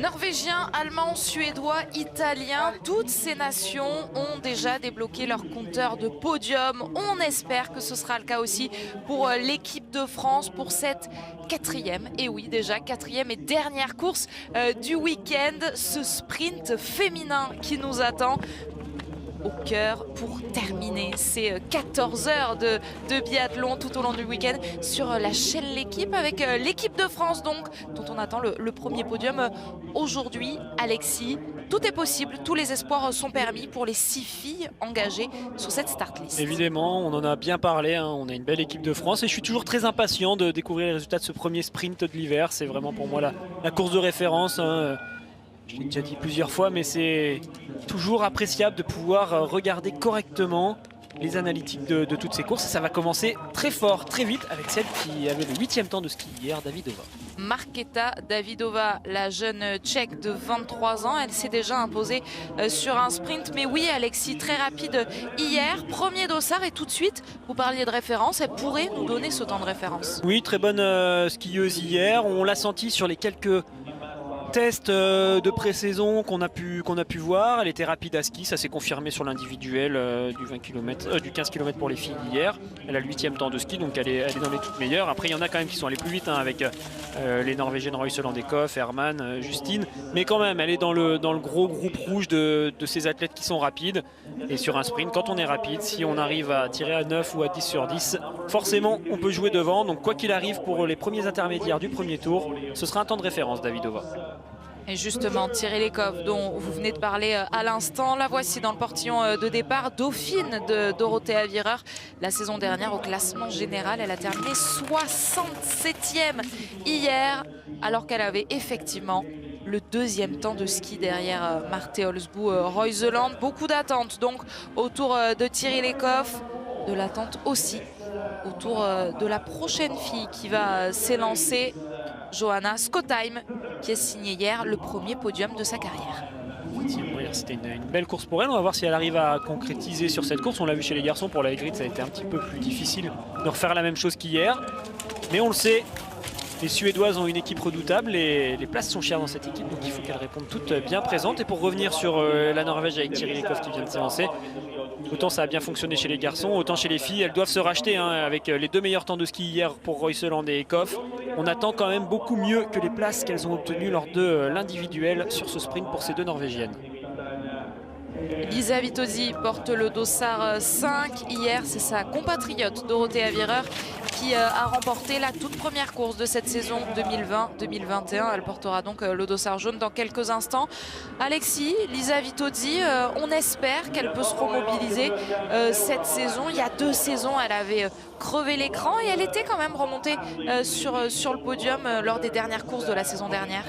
Norvégiens, Allemands, Suédois, Italiens, toutes ces nations ont déjà débloqué leur compteur de podium. On espère que ce sera le cas aussi pour l'équipe de France pour cette quatrième, et oui déjà quatrième et dernière course du week-end, ce sprint féminin qui nous attend au cœur pour terminer ces 14 heures de biathlon tout au long du week-end sur la chaîne L'équipe avec l'équipe de France donc dont on attend le premier podium aujourd'hui. Alexis, tout est possible, tous les espoirs sont permis pour les 6 filles engagées sur cette start list. Évidemment, on en a bien parlé, hein, on a une belle équipe de France et je suis toujours très impatient de découvrir les résultats de ce premier sprint de l'hiver. C'est vraiment pour moi la course de référence, hein. Je l'ai déjà dit plusieurs fois, mais c'est toujours appréciable de pouvoir regarder correctement les analytiques de toutes ces courses. Et ça va commencer très fort, très vite, avec celle qui avait le 8e temps de ski hier, Davidova. Markéta Davidova, la jeune tchèque de 23 ans, elle s'est déjà imposée sur un sprint. Mais oui, Alexis, très rapide hier, premier dossard et tout de suite, vous parliez de référence, elle pourrait nous donner ce temps de référence. Oui, très bonne skieuse hier. On l'a senti sur les quelques tests de pré-saison qu'on a pu voir. Elle était rapide à ski, ça s'est confirmé sur l'individuel du 15 km pour les filles hier. Elle a le 8e temps de ski, donc elle est dans les toutes meilleures. Après il y en a quand même qui sont allés plus vite, hein, avec les Norvégiennes Royseland Dekoff, Herman, Justine, mais quand même elle est dans le gros groupe rouge de ces athlètes qui sont rapides. Et sur un sprint, quand on est rapide, si on arrive à tirer à 9 ou à 10 sur 10, forcément on peut jouer devant. Donc quoi qu'il arrive, pour les premiers intermédiaires du premier tour, ce sera un temps de référence, Davidova. Et justement, Thierry Lekov, dont vous venez de parler à l'instant, la voici dans le portillon de départ, dauphine de Dorothea Virer. La saison dernière, au classement général, elle a terminé 67e hier, alors qu'elle avait effectivement le 2e temps de ski derrière Marte Olsbu Royseland. Beaucoup d'attentes donc autour de Thierry Lekov, de l'attente aussi autour de la prochaine fille qui va s'élancer, Johanna Skottheim, qui a signé hier le premier podium de sa carrière. C'était une belle course pour elle. On va voir si elle arrive à concrétiser sur cette course. On l'a vu chez les garçons, pour la Hygrid ça a été un petit peu plus difficile de refaire la même chose qu'hier. Mais on le sait, les Suédoises ont une équipe redoutable et les places sont chères dans cette équipe, donc il faut qu'elles répondent toutes bien présentes. Et pour revenir sur la Norvège avec Thierry Lekov qui vient de s'élancer, autant ça a bien fonctionné chez les garçons, autant chez les filles, elles doivent se racheter, hein, avec les 2 meilleurs temps de ski hier pour Royseland et Ekhoff. On attend quand même beaucoup mieux que les places qu'elles ont obtenues lors de l'individuel sur ce sprint pour ces 2 Norvégiennes. Lisa Vitozzi porte le dossard 5. Hier, c'est sa compatriote Dorothea Virer qui a remporté la toute première course de cette saison 2020-2021. Elle portera donc le dossard jaune dans quelques instants. Alexis, Lisa Vitozzi, on espère qu'elle peut se remobiliser cette saison. Il y a 2 saisons, elle avait crevé l'écran et elle était quand même remontée sur le podium lors des dernières courses de la saison dernière.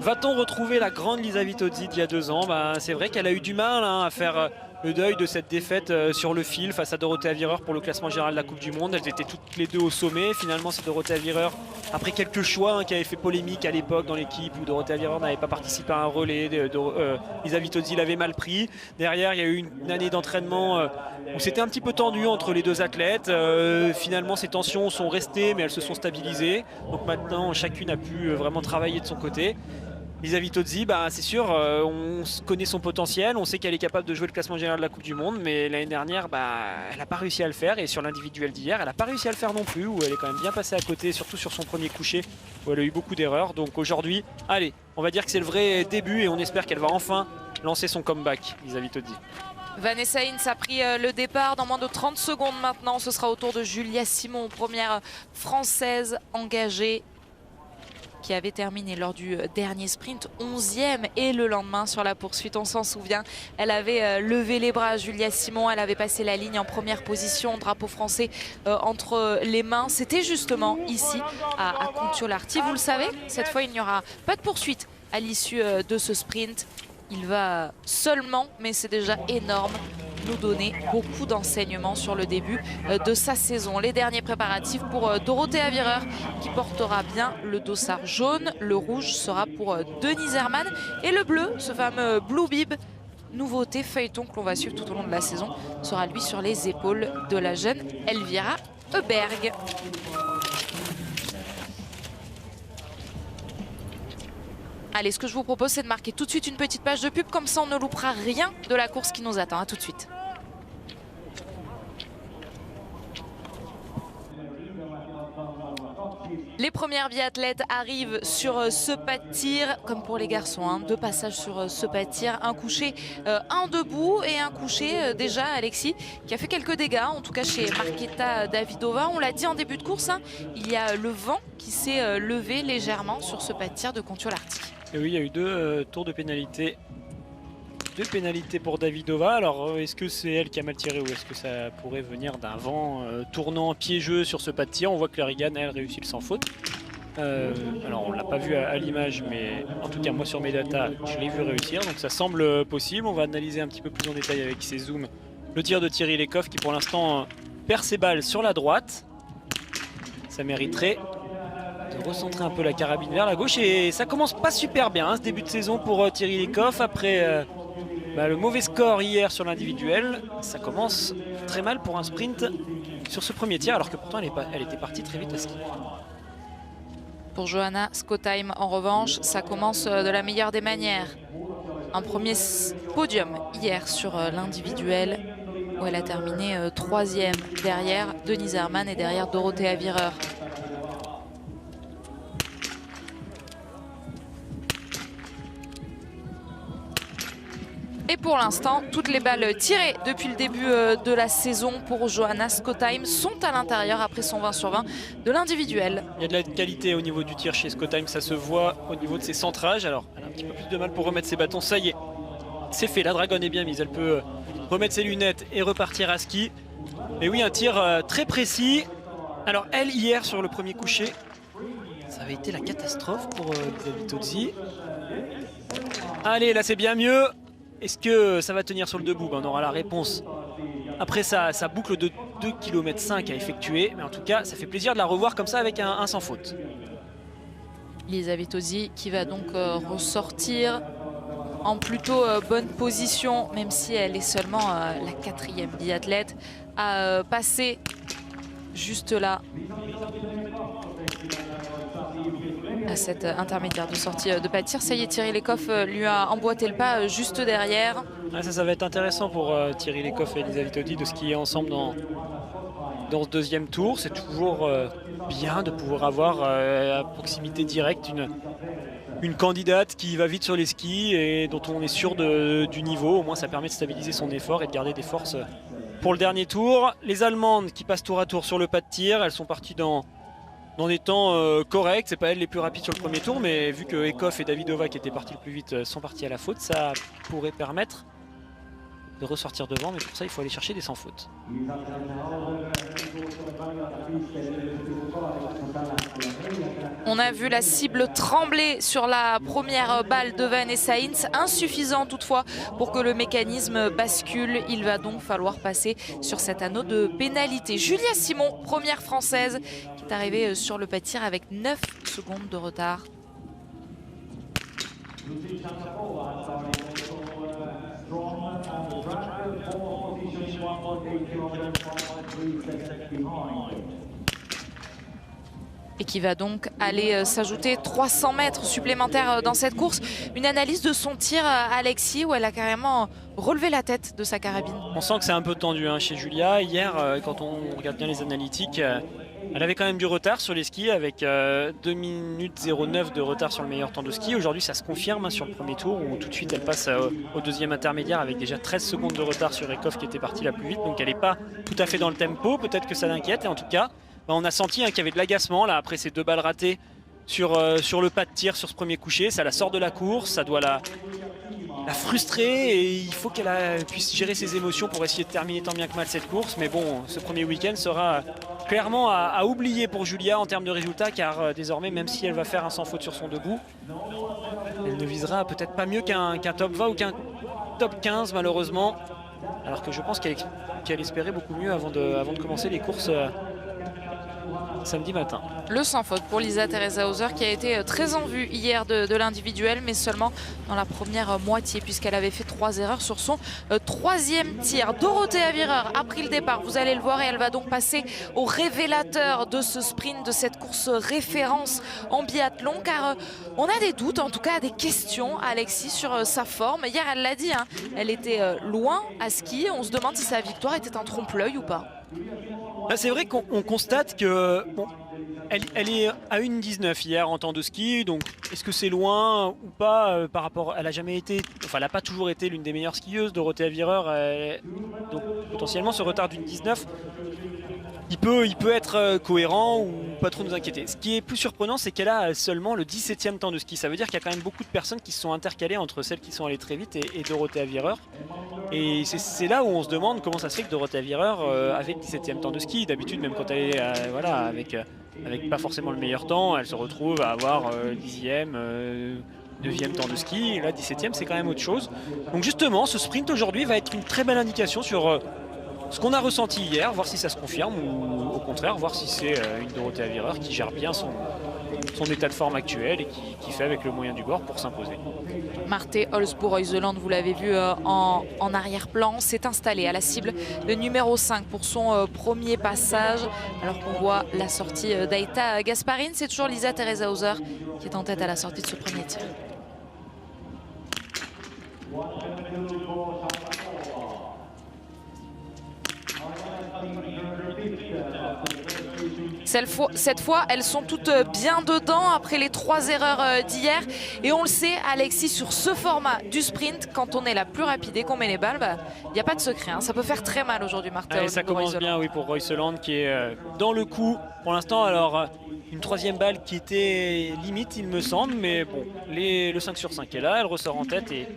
Va-t-on retrouver la grande Lisa Vitozzi d'il y a 2 ans? C'est vrai qu'elle a eu du mal, hein, à faire le deuil de cette défaite sur le fil face à Dorothea Virer pour le classement général de la Coupe du Monde. Elles étaient toutes les 2 au sommet. Finalement, c'est Dorothea Virer, après quelques choix, hein, qui avaient fait polémique à l'époque dans l'équipe où Dorothea Virer n'avait pas participé à un relais. Lisa Vitozzi l'avait mal pris. Derrière, il y a eu une année d'entraînement où c'était un petit peu tendu entre les 2 athlètes. Finalement, ces tensions sont restées, mais elles se sont stabilisées. Donc maintenant, chacune a pu vraiment travailler de son côté. Lisa Vitozzi, c'est sûr, on connaît son potentiel, on sait qu'elle est capable de jouer le classement général de la Coupe du Monde, mais l'année dernière, elle n'a pas réussi à le faire, et sur l'individuel d'hier, elle n'a pas réussi à le faire non plus, où elle est quand même bien passée à côté, surtout sur son premier coucher, où elle a eu beaucoup d'erreurs. Donc aujourd'hui, allez, on va dire que c'est le vrai début, et on espère qu'elle va enfin lancer son comeback, Lisa Vitozzi. Vanessa Hintz a pris le départ dans moins de 30 secondes maintenant. Ce sera au tour de Julia Simon, première française engagée, qui avait terminé lors du dernier sprint 11e, et le lendemain sur la poursuite, on s'en souvient, elle avait levé les bras, Julia Simon, elle avait passé la ligne en première position, drapeau français entre les mains. C'était justement ici à Kontiolahti. Vous le savez, cette fois il n'y aura pas de poursuite à l'issue de ce sprint. Il va seulement, mais c'est déjà énorme, nous donner beaucoup d'enseignements sur le début de sa saison. Les derniers préparatifs pour Dorothea Virer, qui portera bien le dossard jaune. Le rouge sera pour Denise Herman, et le bleu, ce fameux Blue Bib, nouveauté feuilleton que l'on va suivre tout au long de la saison, sera lui sur les épaules de la jeune Elvira Heuberg. Allez, ce que je vous propose, c'est de marquer tout de suite une petite page de pub, comme ça on ne loupera rien de la course qui nous attend. À tout de suite. Les premières biathlètes arrivent sur ce pas de tir, comme pour les garçons, hein, 2 passages sur ce pas de tir, un couché, un debout et un couché déjà Alexis qui a fait quelques dégâts, en tout cas chez Markéta Davidova. On l'a dit en début de course, hein, il y a le vent qui s'est levé légèrement sur ce pas de tir de Kontiolahti. Et oui, il y a eu 2 tours de pénalité. 2 pénalités pour Davidova. Alors est-ce que c'est elle qui a mal tiré ou est-ce que ça pourrait venir d'un vent tournant piégeux sur ce pas de tir? On voit que Larrigan, elle, réussit le sans faute. Alors on l'a pas vu à l'image, mais en tout cas moi sur mes datas je l'ai vu réussir, donc ça semble possible. On va analyser un petit peu plus en détail avec ces zooms le tir de Thierry Lekov qui pour l'instant perd ses balles sur la droite. Ça mériterait de recentrer un peu la carabine vers la gauche et ça commence pas super bien hein, ce début de saison pour Thierry Lekov après le mauvais score hier sur l'individuel. Ça commence très mal pour un sprint sur ce premier tir alors que pourtant elle était partie très vite à ski. Pour Johanna Skottheim, en revanche, ça commence de la meilleure des manières. Un premier podium hier sur l'individuel où elle a terminé 3e derrière Denise Herrmann et derrière Dorothea Virer. Et pour l'instant, toutes les balles tirées depuis le début de la saison pour Johanna Skottheim sont à l'intérieur après son 20 sur 20 de l'individuel. Il y a de la qualité au niveau du tir chez Skottheim, ça se voit au niveau de ses centrages. Alors elle a un petit peu plus de mal pour remettre ses bâtons, ça y est, c'est fait, la dragonne est bien mise, elle peut remettre ses lunettes et repartir à ski. Mais oui, un tir très précis. Alors elle, hier sur le premier coucher, ça avait été la catastrophe pour Liza Vitozzi. Allez, là c'est bien mieux. Est-ce que ça va tenir sur le debout? On aura la réponse après sa boucle de 2,5 km à effectuer. Mais en tout cas, ça fait plaisir de la revoir comme ça avec un sans faute. Liza Vitozzi qui va donc ressortir en plutôt bonne position, même si elle est seulement la 4e biathlète à passer juste là à cette intermédiaire de sortie de pas de tir. Ça y est, Thierry Lekov lui a emboîté le pas juste derrière. Ah, ça va être intéressant pour Thierry Lekov et Liza Vitozzi de skier ensemble dans ce deuxième tour. C'est toujours bien de pouvoir avoir à proximité directe une candidate qui va vite sur les skis et dont on est sûr du niveau. Au moins ça permet de stabiliser son effort et de garder des forces pour le dernier tour. Les Allemandes qui passent tour à tour sur le pas de tir, elles sont parties dans des temps corrects. C'est pas elles les plus rapides sur le premier tour, mais vu que Ekhoff et Davidova qui étaient partis le plus vite sont partis à la faute, ça pourrait permettre de ressortir devant, mais pour ça il faut aller chercher des sans faute. On a vu la cible trembler sur la première balle de Vanessa Hinz, insuffisant toutefois pour que le mécanisme bascule. Il va donc falloir passer sur cet anneau de pénalité. Julia Simon, première française, qui est arrivée sur le pas de tir avec 9 secondes de retard. Et qui va donc aller s'ajouter 300 mètres supplémentaires dans cette course. Une analyse de son tir, Alexis, où elle a carrément relevé la tête de sa carabine. On sent que c'est un peu tendu hein, chez Julia. Hier, quand on regarde bien les analytiques, elle avait quand même du retard sur les skis avec 2 minutes 09 de retard sur le meilleur temps de ski. Aujourd'hui, ça se confirme hein, sur le premier tour où tout de suite elle passe au deuxième intermédiaire avec déjà 13 secondes de retard sur Ekhoff qui était parti la plus vite. Donc elle n'est pas tout à fait dans le tempo. Peut-être que ça l'inquiète. Et en tout cas, on a senti hein, qu'il y avait de l'agacement là après ces 2 balles ratées sur le pas de tir sur ce premier coucher. Ça la sort de la course, ça doit la frustrer et il faut qu'elle puisse gérer ses émotions pour essayer de terminer tant bien que mal cette course. Mais bon, ce premier week-end sera clairement à oublier pour Julia en termes de résultats car désormais, même si elle va faire un sans faute sur son debout, elle ne visera peut-être pas mieux qu'un top 20 ou qu'un top 15 malheureusement. Alors que je pense qu'elle espérait beaucoup mieux avant de commencer les courses samedi matin. Le sans faute pour Lisa Theresa Hauser qui a été très en vue hier de l'individuel, mais seulement dans la première moitié puisqu'elle avait fait 3 erreurs sur son 3e tir. Dorothea Virer a pris le départ, vous allez le voir, et elle va donc passer au révélateur de ce sprint, de cette course référence en biathlon, car on a des doutes, en tout cas des questions, Alexis, sur sa forme. Hier elle l'a dit, hein, elle était loin à skier, on se demande si sa victoire était un trompe-l'œil ou pas. C'est vrai qu'on constate que bon, elle est à 1,19 hier en temps de ski, donc est-ce que c'est loin ou pas par rapport, elle a jamais été, enfin elle n'a pas toujours été l'une des meilleures skieuses, Dorothea Virer, donc potentiellement ce retard d'1,19 il peut être cohérent ou pas trop nous inquiéter. Ce qui est plus surprenant, c'est qu'elle a seulement le 17e temps de ski. Ça veut dire qu'il y a quand même beaucoup de personnes qui se sont intercalées entre celles qui sont allées très vite et Dorothea Virer. Et c'est là où on se demande comment ça se fait que Dorothea Virer avait le 17e temps de ski. D'habitude, même quand elle est voilà, avec pas forcément le meilleur temps, elle se retrouve à avoir 10e, 9e temps de ski. Là, 17e, c'est quand même autre chose. Donc justement, ce sprint aujourd'hui va être une très belle indication sur ce qu'on a ressenti hier, voir si ça se confirme ou au contraire, voir si c'est une Dorothea Virer qui gère bien son état de forme actuel et qui fait avec le moyen du bord pour s'imposer. Marte Holzbourg-Heuseland, vous l'avez vu en arrière-plan, s'est installé à la cible le numéro 5 pour son premier passage, alors qu'on voit la sortie d'Aïta Gasparine. C'est toujours Lisa Theresa Hauser qui est en tête à la sortie de ce premier tir. Cette fois, elles sont toutes bien dedans après les 3 erreurs d'hier. Et on le sait, Alexis, sur ce format du sprint, quand on est la plus rapide et qu'on met les balles, il n'y a pas de secret, hein. Ça peut faire très mal aujourd'hui, Martha. Ça commence bien, oui, pour Royseland qui est dans le coup pour l'instant. Alors, une 3e balle qui était limite, il me semble. Mais bon, le 5 sur 5 est là, elle ressort en tête et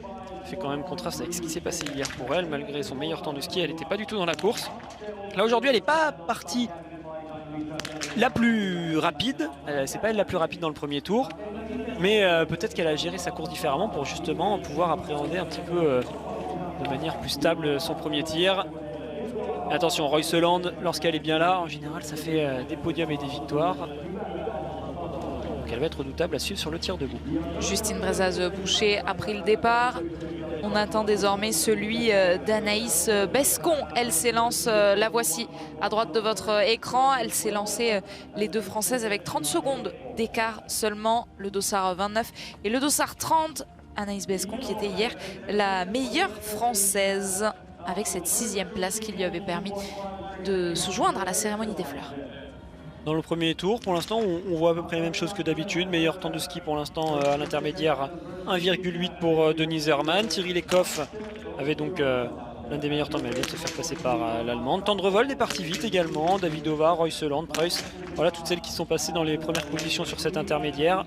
fait quand même contraste avec ce qui s'est passé hier pour elle. Malgré son meilleur temps de ski, elle n'était pas du tout dans la course. Là, aujourd'hui, elle n'est pas partie la plus rapide, c'est pas elle la plus rapide dans le premier tour, mais peut-être qu'elle a géré sa course différemment pour justement pouvoir appréhender un petit peu de manière plus stable son premier tir. Attention, Royseland, lorsqu'elle est bien là, en général ça fait des podiums et des victoires. Donc elle va être redoutable à suivre sur le tir debout. Justine Brezaz-Boucher a pris le départ. On attend désormais celui d'Anaïs Bescon. Elle s'élance, la voici à droite de votre écran. Elle s'est lancée, les deux Françaises, avec 30 secondes d'écart seulement. Le dossard 29 et le dossard 30. Anaïs Bescon qui était hier la meilleure Française avec cette 6e place qui lui avait permis de se joindre à la cérémonie des fleurs. Dans le premier tour, pour l'instant, on voit à peu près la même chose que d'habitude. Meilleur temps de ski pour l'instant à l'intermédiaire, 1,8 pour Denise Herrmann. Thierry Lecoff avait donc l'un des meilleurs temps, mais elle vient de se faire passer par l'Allemande. Tendrevold est parti vite également. Davidova, Royseland, Preuss. Voilà toutes celles qui sont passées dans les premières positions sur cet intermédiaire.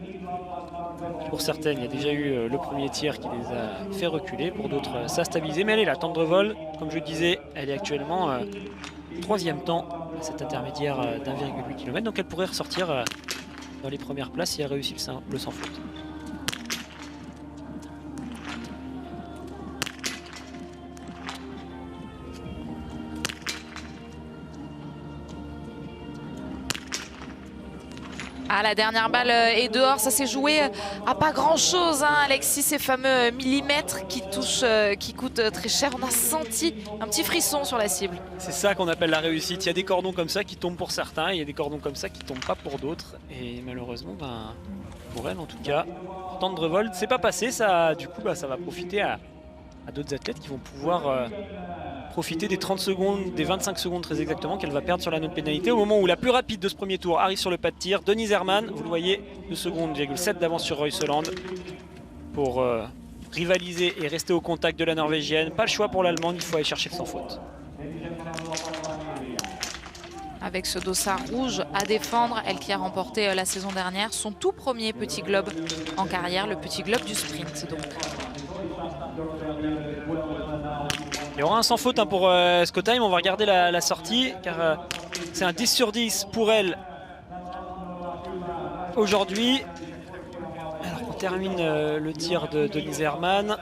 Pour certaines, il y a déjà eu le premier tir qui les a fait reculer. Pour d'autres, ça a stabilisé. Mais elle est là, Tendrevold. Comme je disais, elle est actuellement 3e temps à cet intermédiaire d'1,8 km. Donc elle pourrait ressortir dans les premières places si elle réussit le sans faute. Ah, la dernière balle est dehors, ça s'est joué à pas grand chose, hein, Alexis, ces fameux millimètres qui touchent, qui coûtent très cher. On a senti un petit frisson sur la cible. C'est ça qu'on appelle la réussite. Il y a des cordons comme ça qui tombent pour certains, il y a des cordons comme ça qui tombent pas pour d'autres. Et malheureusement, pour elle en tout cas, Tendrevold, c'est pas passé. Ça, du coup, ça va profiter à d'autres athlètes qui vont pouvoir profiter des 30 secondes, des 25 secondes très exactement qu'elle va perdre sur la note pénalité au moment où la plus rapide de ce premier tour arrive sur le pas de tir. Denise Herrmann, vous le voyez, 2 secondes, 7 d'avance sur Royseland pour rivaliser et rester au contact de la Norvégienne. Pas le choix pour l'Allemande, il faut aller chercher le sans faute. Avec ce dossard rouge à défendre, elle qui a remporté la saison dernière son tout premier petit globe en carrière, le petit globe du sprint donc. Il y aura un sans faute pour Scottheim. On va regarder la sortie car c'est un 10 sur 10 pour elle aujourd'hui. Alors on termine le tir de Denise Herrmann.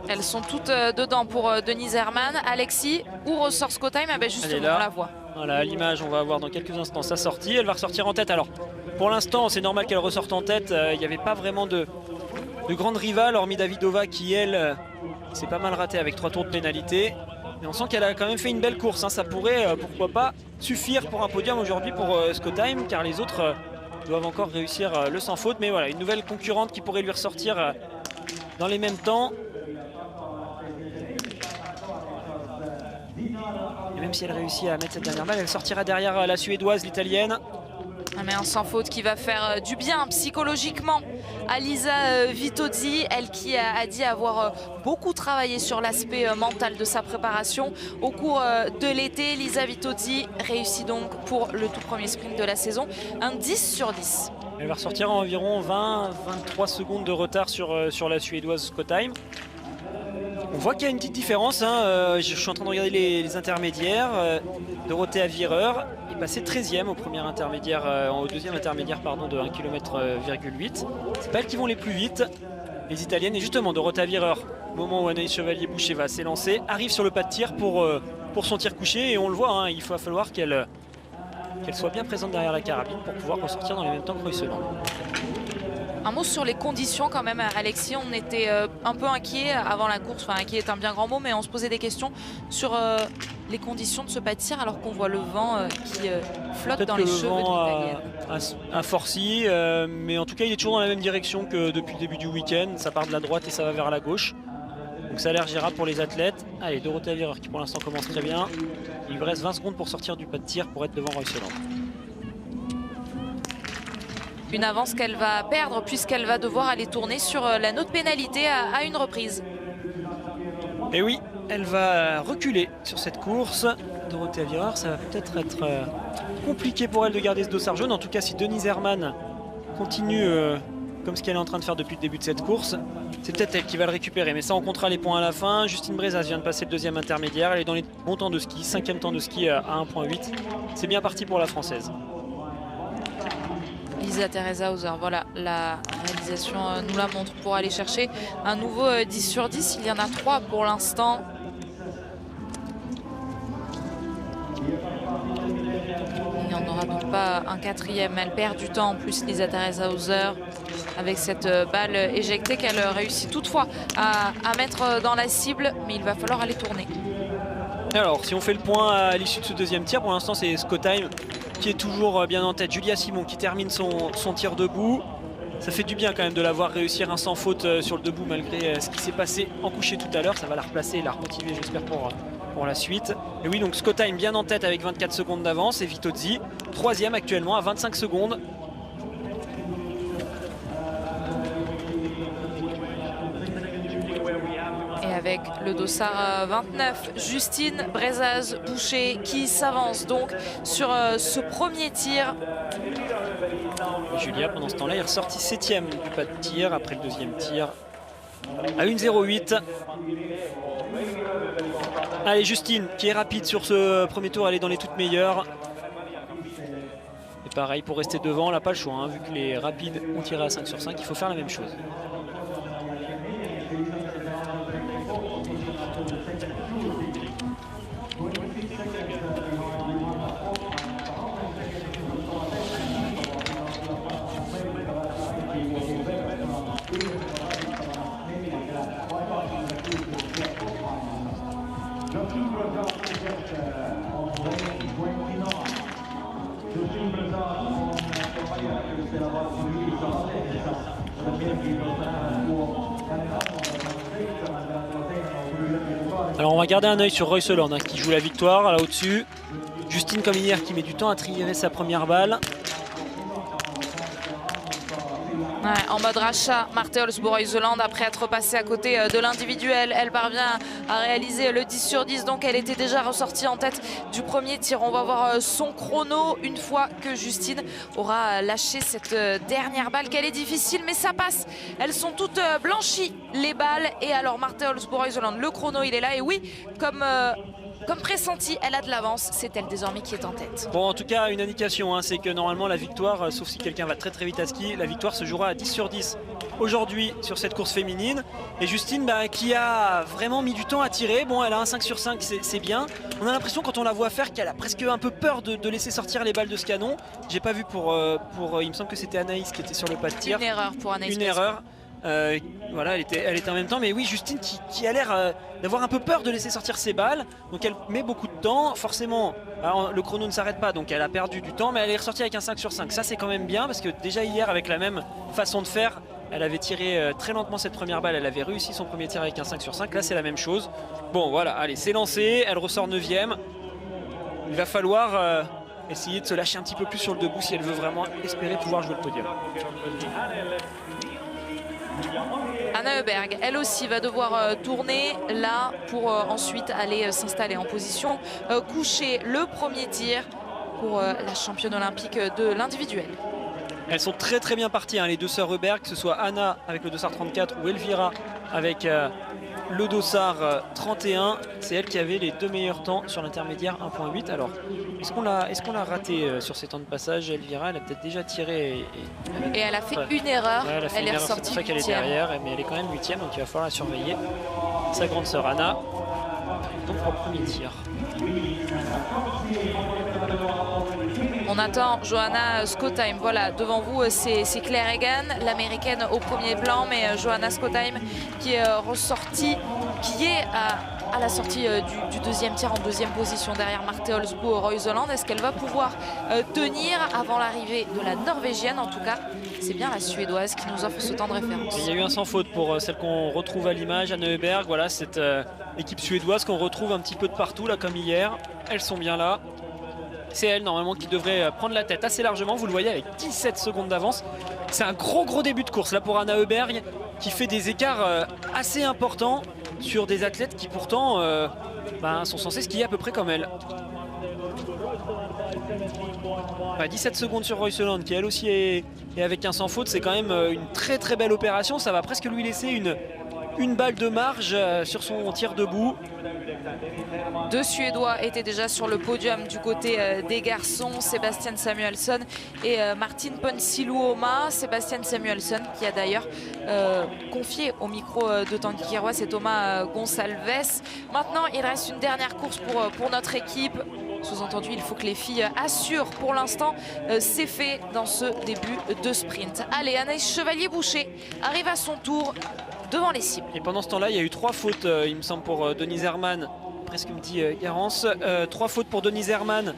Elles sont toutes dedans pour Denise Herrmann. Alexis, où ressort Scottheim? Justement, on la voit. Voilà, à l'image, on va voir dans quelques instants sa sortie. Elle va ressortir en tête. Alors, pour l'instant, c'est normal qu'elle ressorte en tête. Il n'y avait pas vraiment de grande rivale, hormis Davidova qui, elle, s'est pas mal ratée avec 3 tours de pénalité. Mais on sent qu'elle a quand même fait une belle course. Hein. Ça pourrait, pourquoi pas, suffire pour un podium aujourd'hui pour Scottheim, car les autres doivent encore réussir le sans faute. Mais voilà, une nouvelle concurrente qui pourrait lui ressortir dans les mêmes temps. Et même si elle réussit à mettre cette dernière balle, elle sortira derrière la Suédoise, l'Italienne. Mais un sans faute qui va faire du bien psychologiquement à Lisa Vitozzi, elle qui a dit avoir beaucoup travaillé sur l'aspect mental de sa préparation au cours de l'été. Lisa Vitozzi réussit donc pour le tout premier sprint de la saison un 10 sur 10. Elle va ressortir en environ 20-23 secondes de retard sur la Suédoise Scottheim. On voit qu'il y a une petite différence, hein. Je suis en train de regarder les intermédiaires. Dorothea Wierer est passée 13e au deuxième intermédiaire pardon, de 1,8 km. C'est pas elles qui vont les plus vite, les italiennes. Et justement, Dorothea Wierer, au moment où Anaïs Chevalier-Boucher va s'élancer, arrive sur le pas de tir pour son tir couché. Et on le voit, hein, il va falloir qu'elle soit bien présente derrière la carabine pour pouvoir ressortir dans les mêmes temps que Royseland. Un mot sur les conditions quand même, Alexis. On était un peu inquiet avant la course, enfin inquiet est un bien grand mot, mais on se posait des questions sur les conditions de ce pas de tir alors qu'on voit le vent qui flotte dans les cheveux de l'Italienne. A forci, mais en tout cas il est toujours dans la même direction que depuis le début du week-end. Ça part de la droite et ça va vers la gauche. Donc ça a l'air gérable pour les athlètes. Allez, Dorothea Wierer qui pour l'instant commence très bien. Il lui reste 20 secondes pour sortir du pas de tir pour être devant Royseland. Une avance qu'elle va perdre puisqu'elle va devoir aller tourner sur la note pénalité à une reprise. Et oui, elle va reculer sur cette course. Dorothea Wierer, ça va peut-être être compliqué pour elle de garder ce dossard jaune. En tout cas, si Denise Herrmann continue comme ce qu'elle est en train de faire depuis le début de cette course, c'est peut-être elle qui va le récupérer. Mais ça, on comptera les points à la fin. Justine Brezaz vient de passer le deuxième intermédiaire. Elle est dans les bons temps de ski, 5e temps de ski à 1,8. C'est bien parti pour la Française. Lisa Teresa Hauser, voilà, la réalisation nous la montre pour aller chercher un nouveau 10 sur 10. Il y en a 3 pour l'instant. Il n'y en aura donc pas un 4e. Elle perd du temps en plus, Lisa Teresa Hauser, avec cette balle éjectée qu'elle réussit toutefois à mettre dans la cible, mais il va falloir aller tourner. Alors, si on fait le point à l'issue de ce deuxième tir, pour l'instant c'est Scottheim qui est toujours bien en tête. Julia Simon qui termine son tir debout. Ça fait du bien quand même de la voir réussir un sans faute sur le debout malgré ce qui s'est passé en couché tout à l'heure. Ça va la replacer et la remotiver, j'espère, pour la suite. Et oui, donc Scottheim bien en tête avec 24 secondes d'avance et Vitozzi 3e actuellement à 25 secondes. Et avec le dossard 29, Justine Brezaz-Boucher qui s'avance donc sur ce premier tir. Et Julia, pendant ce temps-là, est ressortie 7e du pas de tir après le deuxième tir à 1,08. Allez, Justine qui est rapide sur ce premier tour, elle est dans les toutes meilleures. Et pareil, pour rester devant, elle n'a pas le choix, hein, vu que les rapides ont tiré à 5 sur 5, il faut faire la même chose. Alors on va garder un œil sur Royseland hein, qui joue la victoire là au-dessus. Justine comme hier qui met du temps à trierer sa première balle. Ouais, en mode rachat, Marte Olsbo-Royseland, après être passée à côté de l'individuel, elle parvient à réaliser le 10 sur 10, donc elle était déjà ressortie en tête du premier tir. On va voir son chrono une fois que Justine aura lâché cette dernière balle, qu'elle est difficile, mais ça passe. Elles sont toutes blanchies, les balles. Et alors Marte Olsbo-Royseland, le chrono il est là, et oui, comme pressenti, elle a de l'avance, c'est elle désormais qui est en tête. Bon, en tout cas, une indication, hein, c'est que normalement la victoire, sauf si quelqu'un va très très vite à ski, la victoire se jouera à 10 sur 10 aujourd'hui sur cette course féminine. Et Justine qui a vraiment mis du temps à tirer. Bon, elle a un 5 sur 5, c'est bien. On a l'impression quand on la voit faire qu'elle a presque un peu peur de laisser sortir les balles de ce canon. J'ai pas vu pour il me semble que c'était Anaïs qui était sur le pas de tir. Une erreur pour Anaïs. Une erreur. Voilà, elle était en même temps, mais oui, Justine qui a l'air d'avoir un peu peur de laisser sortir ses balles, donc elle met beaucoup de temps, forcément. Alors, le chrono ne s'arrête pas, donc elle a perdu du temps, mais elle est ressortie avec un 5 sur 5. Ça, c'est quand même bien, parce que déjà hier, avec la même façon de faire, elle avait tiré très lentement cette première balle, elle avait réussi son premier tir avec un 5 sur 5. Là, c'est la même chose. Bon, voilà, allez, c'est lancé, elle ressort 9e. Il va falloir essayer de se lâcher un petit peu plus sur le debout si elle veut vraiment espérer pouvoir jouer le podium. Anna Heuberg, elle aussi, va devoir tourner là pour ensuite aller s'installer en position couchée. Le premier tir pour la championne olympique de l'individuel. Elles sont très très bien parties, hein, les deux sœurs Heuberg, que ce soit Anna avec le dossard 34 ou Elvira avec le dossard 31. C'est elle qui avait les deux meilleurs temps sur l'intermédiaire 1.8. Alors, est-ce qu'on l'a raté sur ces temps de passage? Elvira, elle a peut-être déjà tiré. Et elle a fait une erreur. Ouais, elle est ressortie. C'est pour ça qu'elle est derrière, mais elle est quand même 8e, donc il va falloir la surveiller. Sa grande sœur Anna, donc pour le premier tir. On attend Johanna Skottheim. Voilà, devant vous, c'est Claire Egan, l'américaine au premier plan, mais Johanna Skottheim qui est ressortie, qui est à la sortie du deuxième tir en deuxième position derrière Marte Olsbu et Royseland. Est-ce qu'elle va pouvoir tenir avant l'arrivée de la Norvégienne? En tout cas, c'est bien la Suédoise qui nous offre ce temps de référence. Il y a eu un sans faute pour celle qu'on retrouve à l'image, Anna Heuberg. Voilà, cette équipe suédoise qu'on retrouve un petit peu de partout, là, comme hier. Elles sont bien là. C'est elle normalement qui devrait prendre la tête assez largement. Vous le voyez avec 17 secondes d'avance. C'est un gros début de course là pour Anna Heuberg qui fait des écarts assez importants sur des athlètes qui pourtant sont censés skier à peu près comme elle. 17 secondes sur Royseland qui elle aussi est avec un sans faute. C'est quand même une très très belle opération. Ça va presque lui laisser une balle de marge sur son tir debout. Deux Suédois étaient déjà sur le podium du côté des garçons, Sebastian Samuelsson et Martin Ponsiluoma. Sebastian Samuelsson qui a d'ailleurs confié au micro de Tanguy Queiroz et Thomas Gonçalves. Maintenant, il reste une dernière course pour notre équipe. Sous-entendu, il faut que les filles assurent. Pour l'instant, c'est fait dans ce début de sprint. Allez, Anaïs Chevalier-Boucher arrive à son tour devant les cibles. Et pendant ce temps-là, il y a eu 3 fautes, il me semble, pour Denise Herrmann. Presque me dit Garance. 3 fautes pour Denise Herrmann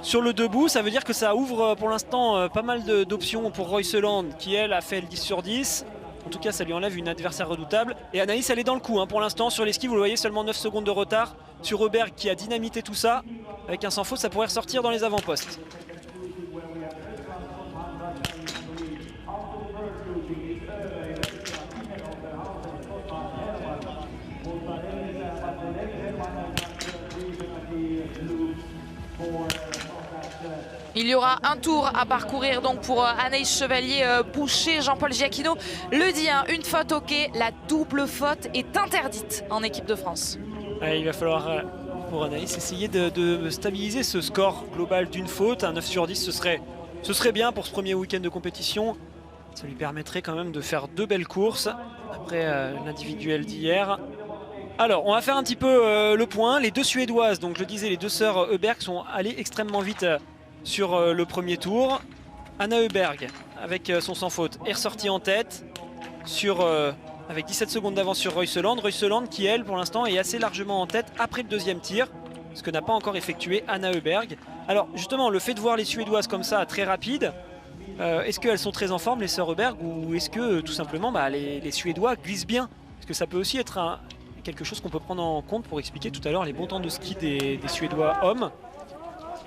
sur le debout. Ça veut dire que ça ouvre pour l'instant pas mal d'options pour Royseland qui, elle, a fait le 10 sur 10. En tout cas, ça lui enlève une adversaire redoutable. Et Anaïs, elle est dans le coup pour l'instant. Sur les skis, vous le voyez, seulement 9 secondes de retard. Sur Heuberg qui a dynamité tout ça. Avec un sans faute, ça pourrait ressortir dans les avant-postes. Il y aura un tour à parcourir donc pour Anaïs Chevalier-Boucher. Jean-Paul Giacchino le dit, hein, une faute ok, la double faute est interdite en équipe de France. Ouais, il va falloir pour Anaïs essayer de stabiliser ce score global d'une faute. Un 9 sur 10, ce serait bien pour ce premier week-end de compétition. Ça lui permettrait quand même de faire 2 belles courses après l'individuel d'hier. Alors, on va faire un petit peu le point. Les deux Suédoises, donc je le disais, les deux sœurs Heuberg sont allées extrêmement vite sur le premier tour. Anna Heuberg, avec son sans faute, est ressortie en tête avec 17 secondes d'avance sur Royseland. Royseland qui, elle, pour l'instant, est assez largement en tête après le deuxième tir, ce que n'a pas encore effectué Anna Heuberg. Alors, justement, le fait de voir les Suédoises comme ça, très rapides, est-ce qu'elles sont très en forme, les sœurs Heuberg, ou est-ce que, tout simplement, les Suédois glissent bien? Parce que ça peut aussi être quelque chose qu'on peut prendre en compte pour expliquer tout à l'heure les bons temps de ski des Suédois hommes.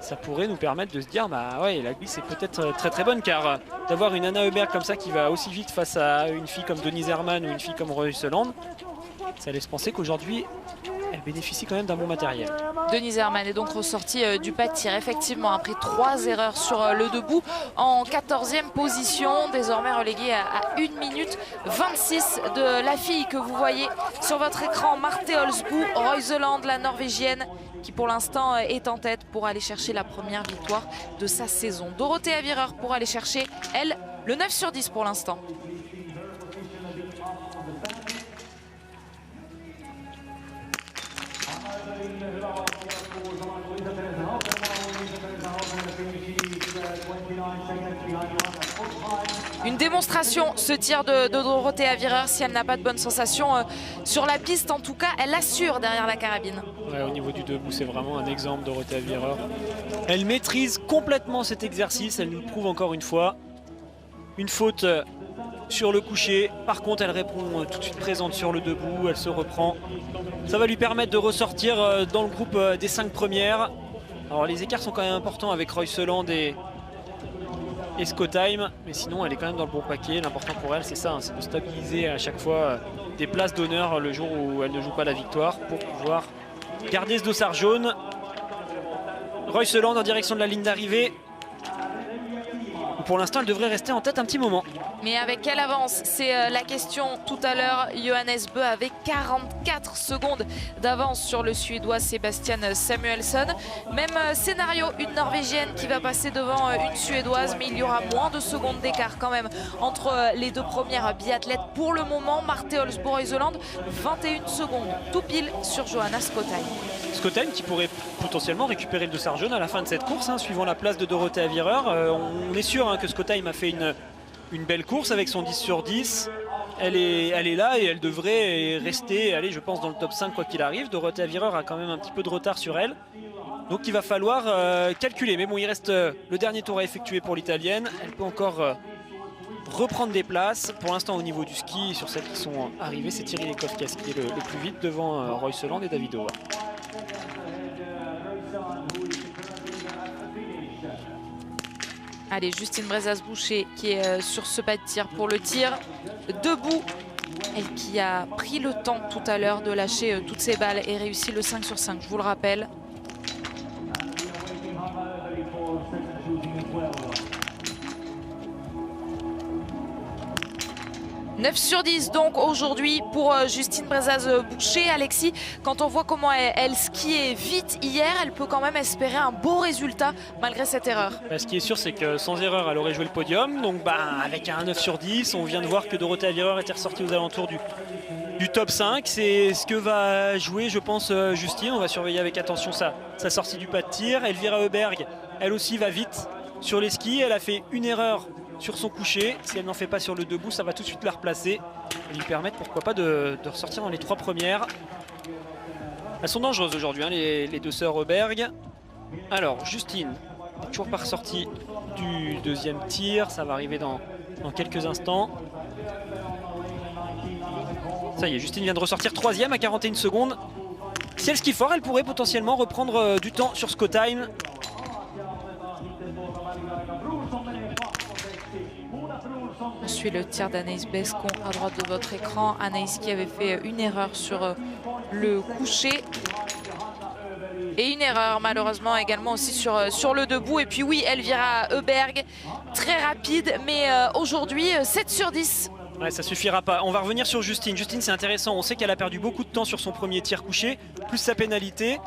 Ça pourrait nous permettre de se dire ouais, la glisse est peut-être très très bonne, car d'avoir une Anna Heuberg comme ça qui va aussi vite face à une fille comme Denise Herrmann ou une fille comme Royseland, ça laisse penser qu'aujourd'hui elle bénéficie quand même d'un bon matériel. Denise Herrmann est donc ressortie du pas de tir, effectivement, après 3 erreurs sur le debout, en 14e position, désormais reléguée à 1 minute 26 de la fille que vous voyez sur votre écran, Marte Olsbu, Royseland, la Norvégienne, qui pour l'instant est en tête pour aller chercher la première victoire de sa saison. Dorothée Avireur pour aller chercher, elle, le 9 sur 10 pour l'instant. Une démonstration, ce tir de Dorothea Virer, si elle n'a pas de bonnes sensations sur la piste. En tout cas, elle assure derrière la carabine. Ouais, au niveau du debout, c'est vraiment un exemple, Dorothea Virer. Elle maîtrise complètement cet exercice, elle nous le prouve encore une fois. Une faute sur le coucher. Par contre, elle répond tout de suite présente sur le debout, elle se reprend. Ça va lui permettre de ressortir dans le groupe des 5 premières. Alors les écarts sont quand même importants avec Royseland et Skottheim, mais sinon elle est quand même dans le bon paquet. L'important pour elle, c'est ça, hein, c'est de stabiliser à chaque fois des places d'honneur le jour où elle ne joue pas la victoire pour pouvoir garder ce dossard jaune. Royseland en direction de la ligne d'arrivée. Pour l'instant, elle devrait rester en tête un petit moment. Mais avec quelle avance? C'est la question tout à l'heure. Johannes Bö avec 44 secondes d'avance sur le Suédois Sebastian Samuelsson. Même scénario, une Norvégienne qui va passer devant une Suédoise, mais il y aura moins de secondes d'écart quand même entre les deux premières biathlètes. Pour le moment, Marte Olsbo-Reuseland, 21 secondes, tout pile sur Johanna Skottheim. Skottheim qui pourrait potentiellement récupérer le dossard jaune à la fin de cette course, hein, suivant la place de Dorothea Virer. On est sûr que Skottheim a fait une belle course avec son 10 sur 10. Elle est là et elle devrait rester, allez, je pense, dans le top 5 quoi qu'il arrive. Dorothea Virer a quand même un petit peu de retard sur elle. Donc il va falloir calculer. Mais bon, il reste le dernier tour à effectuer pour l'Italienne. Elle peut encore reprendre des places. Pour l'instant, au niveau du ski, sur celles qui sont arrivées, c'est Thierry Lekofkas qui est le plus vite devant Royseland et David Oa. Allez, Justine Brezas-Boucher qui est sur ce pas de tir pour le tir debout. Elle qui a pris le temps tout à l'heure de lâcher toutes ses balles et réussi le 5 sur 5, je vous le rappelle. « 9 sur 10 donc aujourd'hui pour Justine Brezas-Boucher. Alexis, quand on voit comment elle skiait vite hier, elle peut quand même espérer un beau résultat malgré cette erreur. Ce qui est sûr, c'est que sans erreur, elle aurait joué le podium. Donc avec un 9 sur 10, on vient de voir que Dorothea Virer était ressortie aux alentours du top 5. C'est ce que va jouer, je pense, Justine. On va surveiller avec attention sa sortie du pas de tir. Elvira Heuberg, elle aussi va vite sur les skis. Elle a fait une erreur sur son coucher. Si elle n'en fait pas sur le debout, ça va tout de suite la replacer et lui permettre, pourquoi pas, de ressortir dans les 3 premières. Elles sont dangereuses aujourd'hui, hein, les deux sœurs Heuberg. Alors, Justine n'est toujours pas ressortie du deuxième tir. Ça va arriver dans quelques instants. Ça y est, Justine vient de ressortir 3e à 41 secondes. Si elle skie fort, elle pourrait potentiellement reprendre du temps sur Skottheim. On suit le tir d'Anaïs Bescon à droite de votre écran. Anaïs qui avait fait une erreur sur le coucher. Et une erreur malheureusement également aussi sur le debout. Et puis oui, Elvira Heuberg, très rapide, mais aujourd'hui 7 sur 10. Ouais, ça suffira pas. On va revenir sur Justine. Justine, c'est intéressant. On sait qu'elle a perdu beaucoup de temps sur son premier tir couché, plus sa pénalité.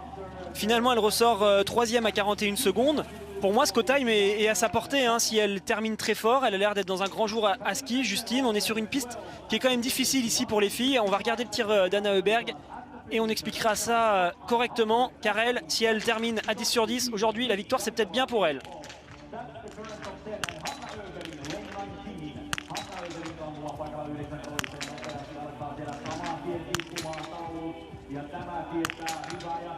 Finalement, elle ressort 3e à 41 secondes. Pour moi, Skottheim est à sa portée, hein. Si elle termine très fort, elle a l'air d'être dans un grand jour à ski. Justine, on est sur une piste qui est quand même difficile ici pour les filles. On va regarder le tir d'Anna Heuberg et on expliquera ça correctement. Car elle, si elle termine à 10 sur 10, aujourd'hui, la victoire, c'est peut-être bien pour elle.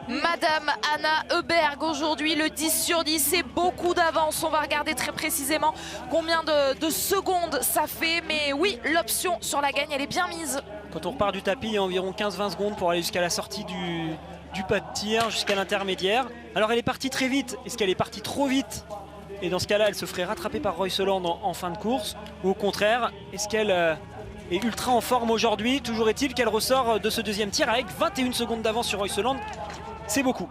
Madame Anna Heuberg aujourd'hui, le 10 sur 10, c'est beaucoup d'avance. On va regarder très précisément combien de secondes ça fait. Mais oui, l'option sur la gagne, elle est bien mise. Quand on repart du tapis, il y a environ 15-20 secondes pour aller jusqu'à la sortie du pas de tir, jusqu'à l'intermédiaire. Alors elle est partie très vite. Est-ce qu'elle est partie trop vite? Et dans ce cas-là, elle se ferait rattraper par Royseland en fin de course? Ou au contraire, est-ce qu'elle est ultra en forme aujourd'hui? Toujours est-il qu'elle ressort de ce deuxième tir avec 21 secondes d'avance sur Royseland. C'est beaucoup.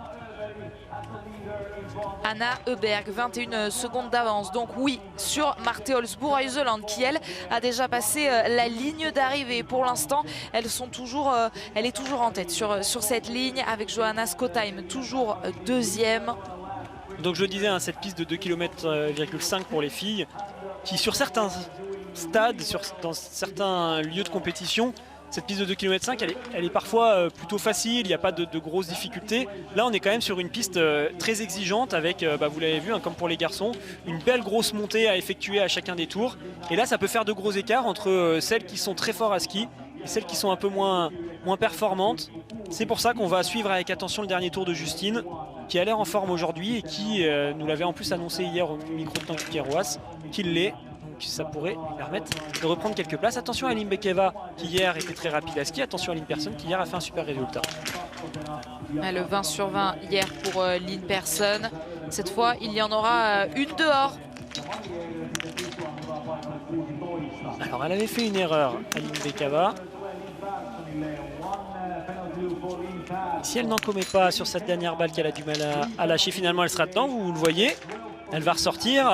Anna Heuberg, 21 secondes d'avance. Donc oui, sur Marte Olsbo-Reuseland qui, elle, a déjà passé la ligne d'arrivée. Pour l'instant, elle est toujours en tête sur cette ligne avec Johanna Skottheim, toujours deuxième. Donc je disais, hein, cette piste de 2,5 km pour les filles, qui sur certains stades, dans certains lieux de compétition, cette piste de 2,5 km, elle est parfois plutôt facile, il n'y a pas de grosses difficultés. Là, on est quand même sur une piste très exigeante avec, vous l'avez vu, hein, comme pour les garçons, une belle grosse montée à effectuer à chacun des tours. Et là, ça peut faire de gros écarts entre celles qui sont très fortes à ski et celles qui sont un peu moins performantes. C'est pour ça qu'on va suivre avec attention le dernier tour de Justine, qui a l'air en forme aujourd'hui et qui nous l'avait en plus annoncé hier au micro de Tanguy Kerouas, qu'il l'est. Donc ça pourrait lui permettre de reprendre quelques places. Attention à Aline Bekeva qui hier était très rapide à ski. Attention à Lynn Persson qui hier a fait un super résultat. Le 20 sur 20 hier pour Lynn Persson. Cette fois, il y en aura une dehors. Alors elle avait fait une erreur, Aline Bekeva. Si elle n'en commet pas sur cette dernière balle qu'elle a du mal à lâcher, finalement elle sera dedans, vous le voyez. Elle va ressortir,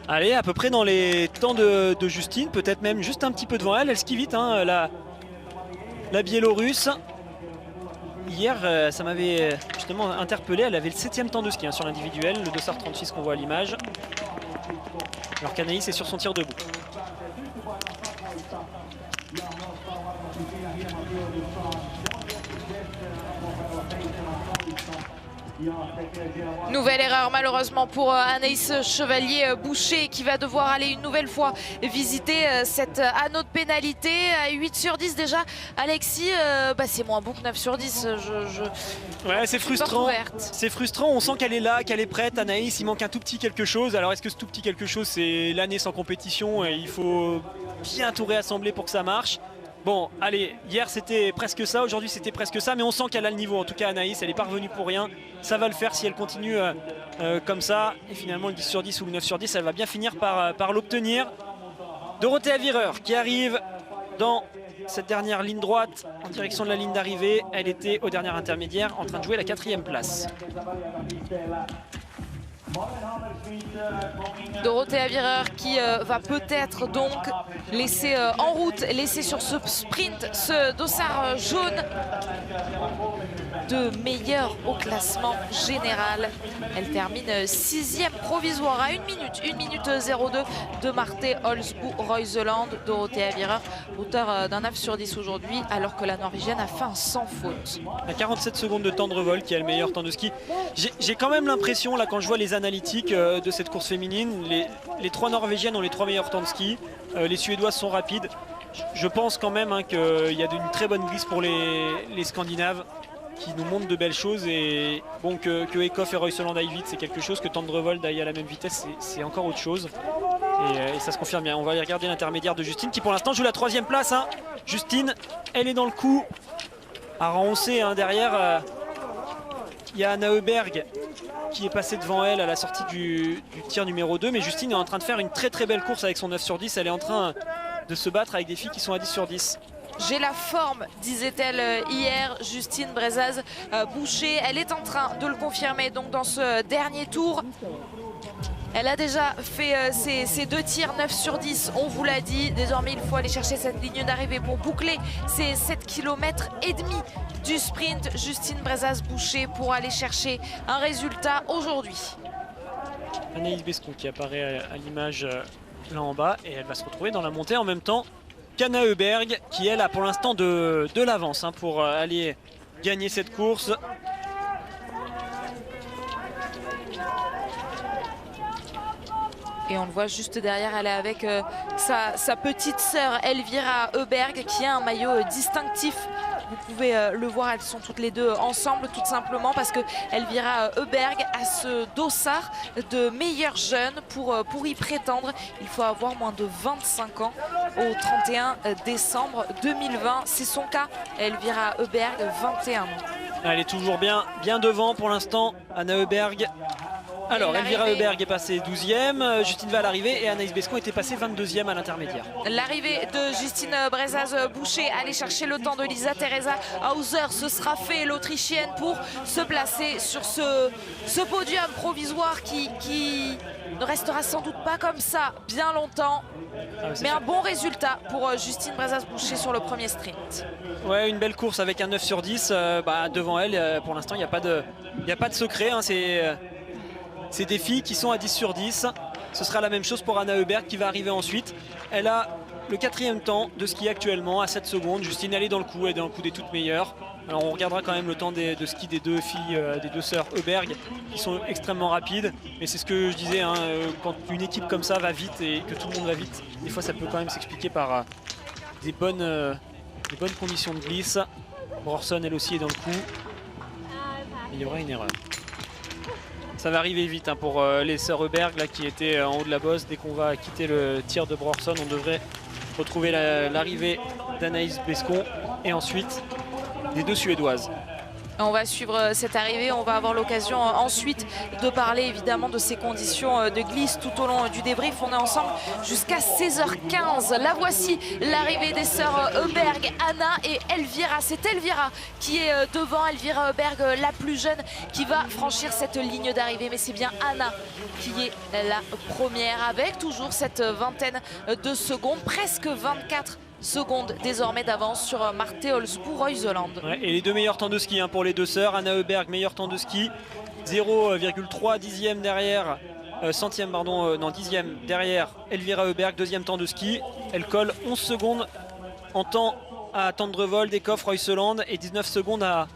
allez, à peu près dans les temps de Justine, peut-être même juste un petit peu devant elle. Elle skie vite, hein, la Biélorusse. Hier, ça m'avait justement interpellé, elle avait le 7e temps de ski hein, sur l'individuel, le 2h36 qu'on voit à l'image. Alors qu'Anaïs est sur son tir debout. Nouvelle erreur malheureusement pour Anaïs Chevalier-Boucher qui va devoir aller une nouvelle fois visiter cet anneau de pénalité à 8 sur 10 déjà. Alexis, c'est moins bon que 9 sur 10. Ouais, c'est frustrant. C'est frustrant, on sent qu'elle est là, qu'elle est prête. Anaïs, il manque un tout petit quelque chose. Alors est-ce que ce tout petit quelque chose, c'est l'année sans compétition et il faut bien tout réassembler pour que ça marche? Bon, allez, hier c'était presque ça, aujourd'hui c'était presque ça, mais on sent qu'elle a le niveau. En tout cas, Anaïs, elle n'est pas revenue pour rien. Ça va le faire si elle continue comme ça. Et finalement, le 10 sur 10 ou le 9 sur 10, elle va bien finir par l'obtenir. Dorothea Wierer qui arrive dans cette dernière ligne droite en direction de la ligne d'arrivée. Elle était au dernier intermédiaire en train de jouer la 4e place. Dorothea Wierer qui va peut-être donc laisser en route, laisser sur ce sprint ce dossard jaune de meilleure au classement général. Elle termine 6e provisoire à 1 minute 02 de Marte Olsbu-Reuseland. Dorothea Wierer, auteur d'un 9 sur 10 aujourd'hui, alors que la Norvégienne a fait un sans faute. À 47 secondes de temps de revol qui a le meilleur temps de ski. J'ai quand même l'impression, là, quand je vois les analytiques de cette course féminine, les 3 Norvégiennes ont les 3 meilleurs temps de ski. Les Suédoises sont rapides. Je pense quand même hein, qu'il y a une très bonne glisse pour les Scandinaves qui nous montrent de belles choses. Et bon, que Eckhoff et Reuseland aillent vite, c'est quelque chose. Que Tendrevold aille à la même vitesse, c'est encore autre chose. Et ça se confirme bien. On va aller regarder l'intermédiaire de Justine qui pour l'instant joue la 3e place. Hein. Justine, elle est dans le coup. Alors on sait hein, derrière, il y a Anna Heuberg qui est passée devant elle à la sortie du tir numéro 2. Mais Justine est en train de faire une très très belle course avec son 9 sur 10. Elle est en train de se battre avec des filles qui sont à 10 sur 10. J'ai la forme, disait-elle hier, Justine Brezaz-Boucher. Elle est en train de le confirmer donc dans ce dernier tour. Elle a déjà fait ses 2 tirs 9 sur 10, on vous l'a dit. Désormais, il faut aller chercher cette ligne d'arrivée pour boucler ces 7,5 km du sprint. Justine Brezaz-Boucher pour aller chercher un résultat aujourd'hui. Anaïs Bescon qui apparaît à l'image là en bas et elle va se retrouver dans la montée en même temps qu'Anna Heuberg qui elle a pour l'instant de l'avance hein, pour aller gagner cette course. Et on le voit juste derrière, elle est avec sa petite sœur Elvira Heuberg qui a un maillot distinctif. Vous pouvez le voir, elles sont toutes les deux ensemble tout simplement parce que Elvira Heuberg a ce dossard de meilleure jeune pour y prétendre. Il faut avoir moins de 25 ans au 31 décembre 2020. C'est son cas, Elvira Heuberg, 21 ans. Elle est toujours bien devant pour l'instant, Anna Heuberg. Alors, Elvira Heuberg est passée 12e, Justine va à l'arrivée et Anaïs Bescon était passée 22e à l'intermédiaire. L'arrivée de Justine Brezaz-Boucher, aller chercher le temps de Lisa Teresa Hauser, ce sera fait, l'Autrichienne, pour se placer sur ce podium provisoire qui ne restera sans doute pas comme ça bien longtemps. Mais un bon résultat pour Justine Brezaz-Boucher sur le premier sprint. Ouais, une belle course avec un 9 sur 10. Devant elle, pour l'instant, il n'y a pas de secret. Hein, c'est des filles qui sont à 10 sur 10 Ce sera la même chose pour Anna Heuberg qui va arriver ensuite. Elle a le 4e temps de ski actuellement à 7 secondes. Justine, elle est dans le coup, elle est dans le coup des toutes meilleures. Alors on regardera quand même le temps de ski des deux filles, des deux sœurs Heuberg, qui sont extrêmement rapides. Mais c'est ce que je disais, hein, quand une équipe comme ça va vite et que tout le monde va vite, des fois ça peut quand même s'expliquer par des bonnes conditions de glisse. Brorson, elle aussi, est dans le coup. Et il y aura une erreur. Ça va arriver vite, hein, pour les sœurs Heuberg là, qui étaient en haut de la bosse. Dès qu'on va quitter le tir de Brorson, on devrait retrouver l'arrivée d'Anaïs Bescon et ensuite des deux Suédoises. On va suivre cette arrivée, on va avoir l'occasion ensuite de parler évidemment de ces conditions de glisse tout au long du débrief. On est ensemble jusqu'à 16h15. La voici, l'arrivée des sœurs Heuberg, Anna et Elvira. C'est Elvira qui est devant, Elvira Heuberg, la plus jeune, qui va franchir cette ligne d'arrivée. Mais c'est bien Anna qui est la première avec toujours cette vingtaine de secondes, presque 24 secondes désormais d'avance sur Marte Olsbu-Reuseland. Ouais, et les deux meilleurs temps de ski, hein, pour les deux sœurs. Anna Heuberg, meilleur temps de ski, 0,3 dixième derrière, dixième derrière Elvira Heuberg, deuxième temps de ski. Elle colle 11 secondes en temps à Tendrevold, Ekhoff, Reuseland et 19 secondes à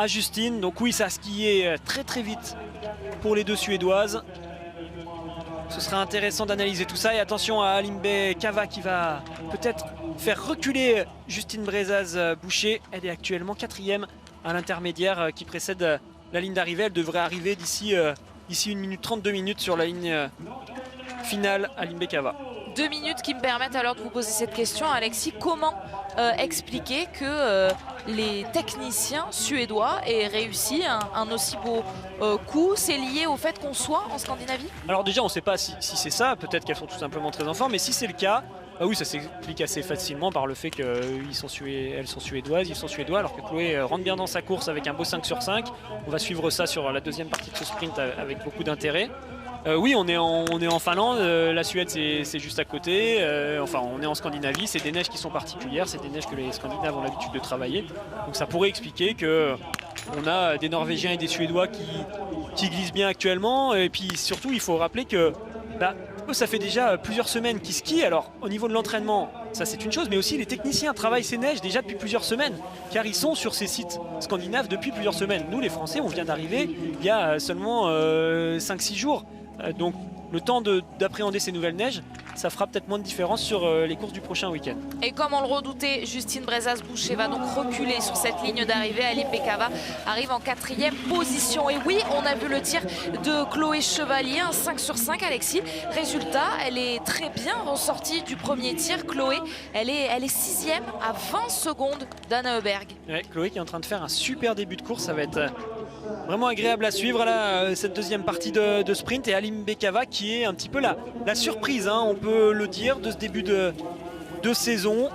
Justine. Donc oui, ça a skié très très vite pour les deux Suédoises. Ce sera intéressant d'analyser tout ça. Et attention à Alimbe Cava qui va peut-être faire reculer Justine Brezaz-Boucher. Elle est actuellement 4e à l'intermédiaire qui précède la ligne d'arrivée. Elle devrait arriver d'ici 1 minute 32 minutes sur la ligne finale. Alimbe Cava. 2 minutes qui me permettent alors de vous poser cette question, Alexis. Comment expliquer que les techniciens suédois aient réussi un aussi beau coup? C'est lié au fait qu'on soit en Scandinavie? Alors déjà, on ne sait pas si c'est ça. Peut-être qu'elles sont tout simplement très en forme. Mais si c'est le cas, bah oui, ça s'explique assez facilement par le fait qu'elles sont suédoises, ils sont suédois, alors que Chloé rentre bien dans sa course avec un beau 5 sur 5. On va suivre ça sur la deuxième partie de ce sprint avec beaucoup d'intérêt. Oui, on est en Finlande, la Suède c'est juste à côté, enfin on est en Scandinavie, c'est des neiges qui sont particulières, c'est des neiges que les Scandinaves ont l'habitude de travailler. Donc ça pourrait expliquer qu'on a des Norvégiens et des Suédois qui glissent bien actuellement. Et puis surtout, il faut rappeler que eux, ça fait déjà plusieurs semaines qu'ils skient. Alors au niveau de l'entraînement, ça c'est une chose, mais aussi les techniciens travaillent ces neiges déjà depuis plusieurs semaines, car ils sont sur ces sites scandinaves depuis plusieurs semaines. Nous les Français, on vient d'arriver il y a seulement 5-6 jours. Donc le temps d'appréhender ces nouvelles neiges, ça fera peut-être moins de différence sur les courses du prochain week-end. Et comme on le redoutait, Justine Brezaz-Boucher va donc reculer sur cette ligne d'arrivée. Alimbe Cava arrive en 4e position. Et oui, on a vu le tir de Chloé Chevalier, un 5 sur 5, Alexis. Résultat, elle est très bien ressortie du premier tir. Chloé, elle est 6e à 20 secondes d'Anna Heuberg. Ouais, Chloé qui est en train de faire un super début de course, ça va être vraiment agréable à suivre là, cette deuxième partie de sprint. Et Alimbe Cava qui est un petit peu la surprise, hein, on peut le dire, de ce début de saison.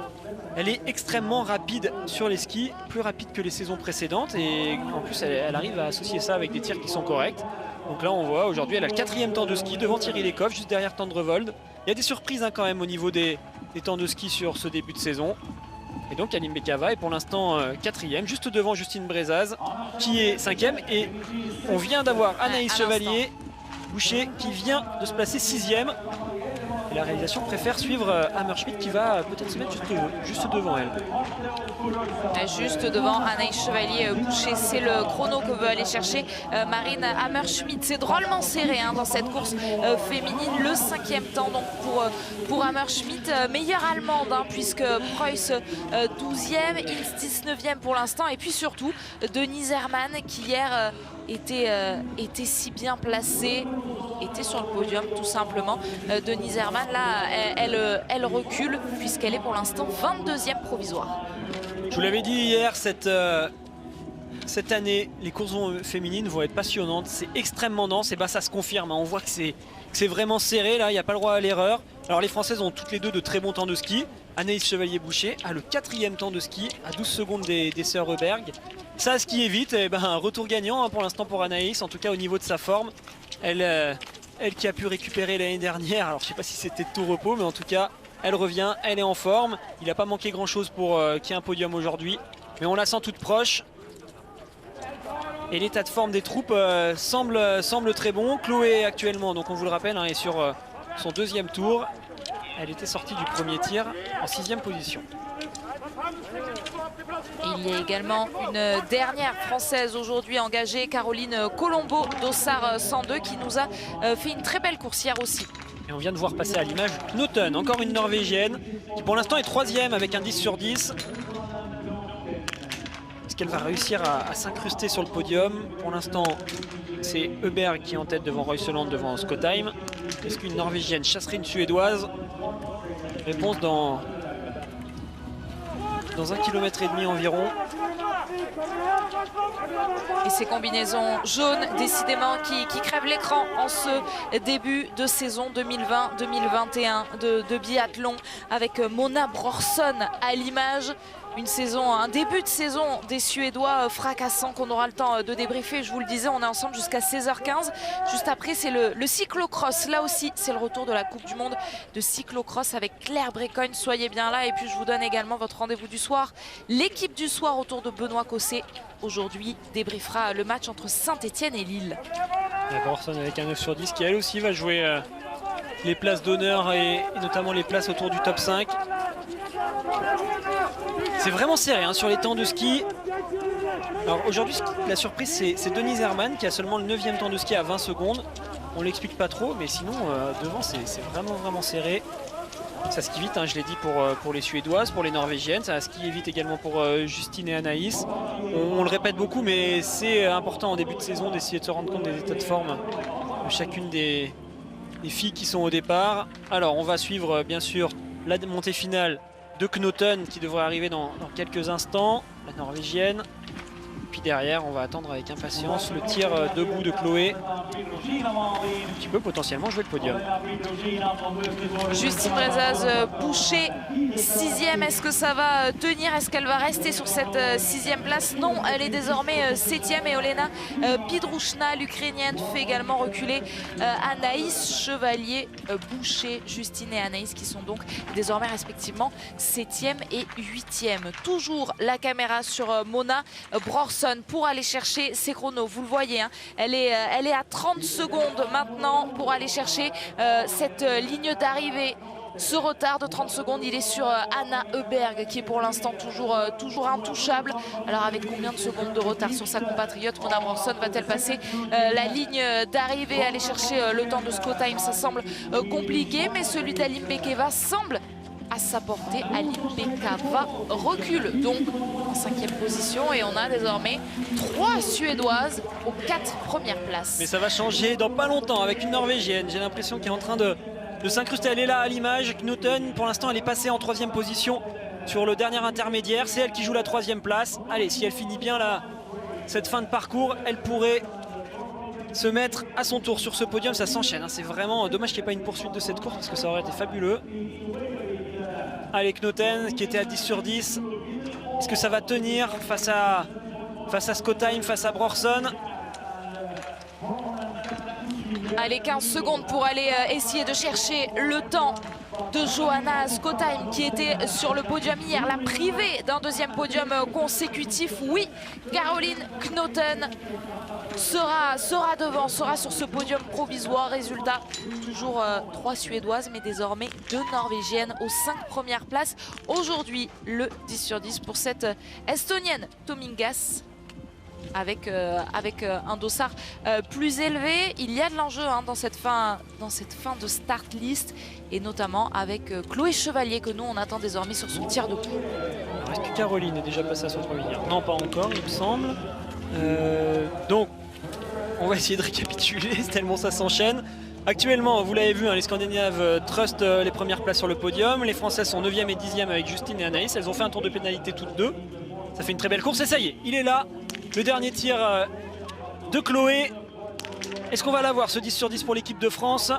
Elle est extrêmement rapide sur les skis, plus rapide que les saisons précédentes, et en plus elle arrive à associer ça avec des tirs qui sont corrects. Donc là on voit aujourd'hui elle a le 4e temps de ski devant Thierry Lekhoff, juste derrière Tendrevold. Il y a des surprises, hein, quand même au niveau des temps de ski sur ce début de saison. Et donc Alimbe Cava est pour l'instant 4e, juste devant Justine Brezaz qui est 5e. Et on vient d'avoir Anaïs Chevalier Boucher qui vient de se placer 6e. Et la réalisation préfère suivre Hammerschmidt qui va peut-être se mettre juste devant elle. Juste devant Anaïs Chevalier Boucher, c'est le chrono que veut aller chercher Marine Hammerschmidt. C'est drôlement serré, hein, dans cette course féminine. Le 5e temps donc pour Hammerschmidt, meilleure allemande, hein, puisque Preuss 12e, Ilstis 9e pour l'instant. Et puis surtout Denise Herrmann qui hier était si bien placée, était sur le podium tout simplement. Denise Herrmann là, elle recule puisqu'elle est pour l'instant 22e provisoire. Je vous l'avais dit hier, cette année, les courses féminines vont être passionnantes. C'est extrêmement dense et ça se confirme, hein. On voit que c'est vraiment serré là, il n'y a pas le droit à l'erreur. Alors les Françaises ont toutes les deux de très bons temps de ski. Anaïs Chevalier-Boucher a le 4e temps de ski à 12 secondes des sœurs Heuberg. Ça a skié vite, et un retour gagnant, hein, pour l'instant pour Anaïs, en tout cas au niveau de sa forme. Elle qui a pu récupérer l'année dernière, alors je ne sais pas si c'était de tout repos, mais en tout cas elle revient, elle est en forme. Il n'a pas manqué grand chose pour qu'il y ait un podium aujourd'hui, mais on la sent toute proche. Et l'état de forme des troupes semble très bon. Chloé actuellement, donc on vous le rappelle, hein, est sur son deuxième tour. Elle était sortie du premier tir en 6e position. Il y a également une dernière Française aujourd'hui engagée, Caroline Colombo d'Ossard 102, qui nous a fait une très belle coursière aussi. Et on vient de voir passer à l'image Knoten, encore une Norvégienne, qui pour l'instant est 3e avec un 10 sur 10. Est-ce qu'elle va réussir à s'incruster sur le podium? Pour l'instant, c'est Öberg qui est en tête devant Reuseland, devant Skotheim. Est-ce qu'une Norvégienne chasserait une Suédoise? Réponse dans 1,5 km environ. Et ces combinaisons jaunes, décidément, qui crèvent l'écran en ce début de saison 2020-2021 de biathlon, avec Mona Brorsson à l'image. Une saison, un début de saison des Suédois fracassant qu'on aura le temps de débriefer. Je vous le disais, on est ensemble jusqu'à 16h15. Juste après, c'est le cyclocross. Là aussi, c'est le retour de la Coupe du Monde de cyclocross avec Claire Brécogne. Soyez bien là. Et puis, je vous donne également votre rendez-vous du soir. L'équipe du soir autour de Benoît Cosset, aujourd'hui, débriefera le match entre Saint-Etienne et Lille. La Brorsson avec un 9 sur 10 qui, elle aussi, va jouer les places d'honneur et notamment les places autour du top 5. C'est vraiment serré hein, sur les temps de ski. Alors aujourd'hui, la surprise, c'est Denise Herrmann qui a seulement le 9e temps de ski à 20 secondes. On ne l'explique pas trop, mais sinon, devant, c'est vraiment serré. Ça skie vite, hein, je l'ai dit pour les Suédoises, pour les Norvégiennes. Ça skie vite également pour Justine et Anaïs. On le répète beaucoup, mais c'est important en début de saison d'essayer de se rendre compte des états de forme de chacune des filles qui sont au départ. Alors, on va suivre, bien sûr, la montée finale de Knoten qui devrait arriver dans quelques instants, la Norvégienne. Puis derrière, on va attendre avec impatience le tir debout de Chloé, qui peut potentiellement jouer le podium. Justine Brezaz-Boucher, 6e. Est-ce que ça va tenir? Est-ce qu'elle va rester sur cette 6e place? Non, elle est désormais 7e. Et Olena Pidrouchna, l'Ukrainienne, fait également reculer Anaïs Chevalier-Boucher. Justine et Anaïs qui sont donc désormais respectivement 7e et 8e. Toujours la caméra sur Mona Brorsson pour aller chercher ses chronos. Vous le voyez, hein, elle est à 30 secondes maintenant pour aller chercher cette ligne d'arrivée. Ce retard de 30 secondes, il est sur Anna Öberg qui est pour l'instant toujours intouchable. Alors avec combien de secondes de retard sur sa compatriote Mona Brorsson va-t-elle passer la ligne d'arrivée, aller chercher le temps de Skotheim? Ça semble compliqué, mais celui d'Alim Bekeva semble à sa portée. Alim Bekeva recule donc en 5e position et on a désormais 3 Suédoises aux 4 premières places. Mais ça va changer dans pas longtemps avec une Norvégienne. J'ai l'impression qu'elle est en train de s'incruster. Elle est là à l'image. Knoten, pour l'instant, elle est passée en 3e position sur le dernier intermédiaire. C'est elle qui joue la 3e place. Allez, si elle finit bien là, cette fin de parcours, elle pourrait se mettre à son tour sur ce podium. Ça s'enchaîne, hein. C'est vraiment dommage qu'il n'y ait pas une poursuite de cette course parce que ça aurait été fabuleux. Allez, Knoten qui était à 10 sur 10. Est-ce que ça va tenir face à Skotheim, face à Brorsson? Allez, 15 secondes pour aller essayer de chercher le temps de Johanna Skotheim qui était sur le podium hier, la privée d'un 2e podium consécutif. Oui, Caroline Knoten sera devant, sera sur ce podium provisoire. Résultat, toujours 3 Suédoises, mais désormais 2 Norvégiennes aux 5 premières places. Aujourd'hui, le 10 sur 10 pour cette Estonienne Tomingas. Avec un dossard plus élevé. Il y a de l'enjeu hein, dans cette fin de start list, et notamment avec Chloé Chevalier que nous on attend désormais sur son tir de coup. Est-ce que Caroline est déjà passée à son premier tir? Non, pas encore, il me semble. Donc, on va essayer de récapituler tellement ça s'enchaîne. Actuellement, vous l'avez vu, hein, les Scandinaves trustent les premières places sur le podium. Les Françaises sont 9e et 10e avec Justine et Anaïs. Elles ont fait un tour de pénalité toutes deux. Ça fait une très belle course et ça y est, il est là. Le dernier tir de Chloé. Est-ce qu'on va l'avoir ce 10 sur 10 pour l'équipe de France?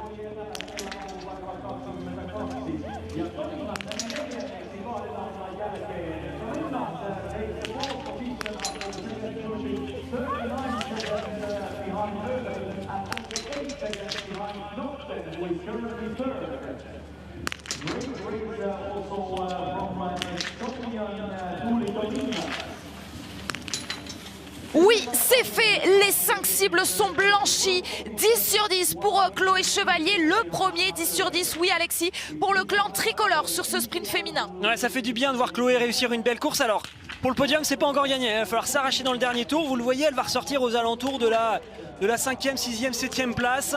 Oui, c'est c'est fait, les 5 cibles sont blanchies. 10 sur 10 pour Chloé Chevalier, le premier 10 sur 10, oui Alexis, pour le clan tricolore sur ce sprint féminin. Ouais, ça fait du bien de voir Chloé réussir une belle course. Alors, pour le podium, c'est pas encore gagné. Il va falloir s'arracher dans le dernier tour. Vous le voyez, elle va ressortir aux alentours de la 5e, 6e, 7e place.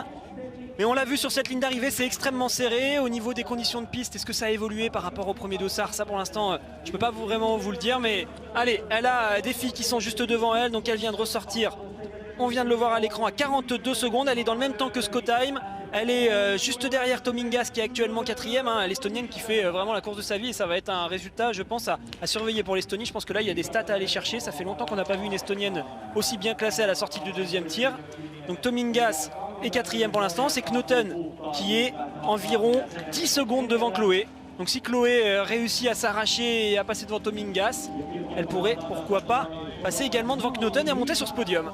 Mais on l'a vu sur cette ligne d'arrivée, c'est extrêmement serré. Au niveau des conditions de piste, est-ce que ça a évolué par rapport au premier dossard? Ça, pour l'instant, je peux pas vraiment vous le dire. Mais allez, elle a des filles qui sont juste devant elle. Donc elle vient de ressortir. On vient de le voir à l'écran à 42 secondes. Elle est dans le même temps que Scottheim. Elle est juste derrière Tomingas qui est actuellement 4e. Hein, l'Estonienne qui fait vraiment la course de sa vie. Et ça va être un résultat, je pense, à surveiller pour l'Estonie. Je pense que là, il y a des stats à aller chercher. Ça fait longtemps qu'on n'a pas vu une Estonienne aussi bien classée à la sortie du deuxième tir. Donc Tomingas est 4e pour l'instant. C'est Knoten qui est environ 10 secondes devant Chloé. Donc si Chloé réussit à s'arracher et à passer devant Tomingas, elle pourrait, pourquoi pas, passer également devant Knoten et à monter sur ce podium.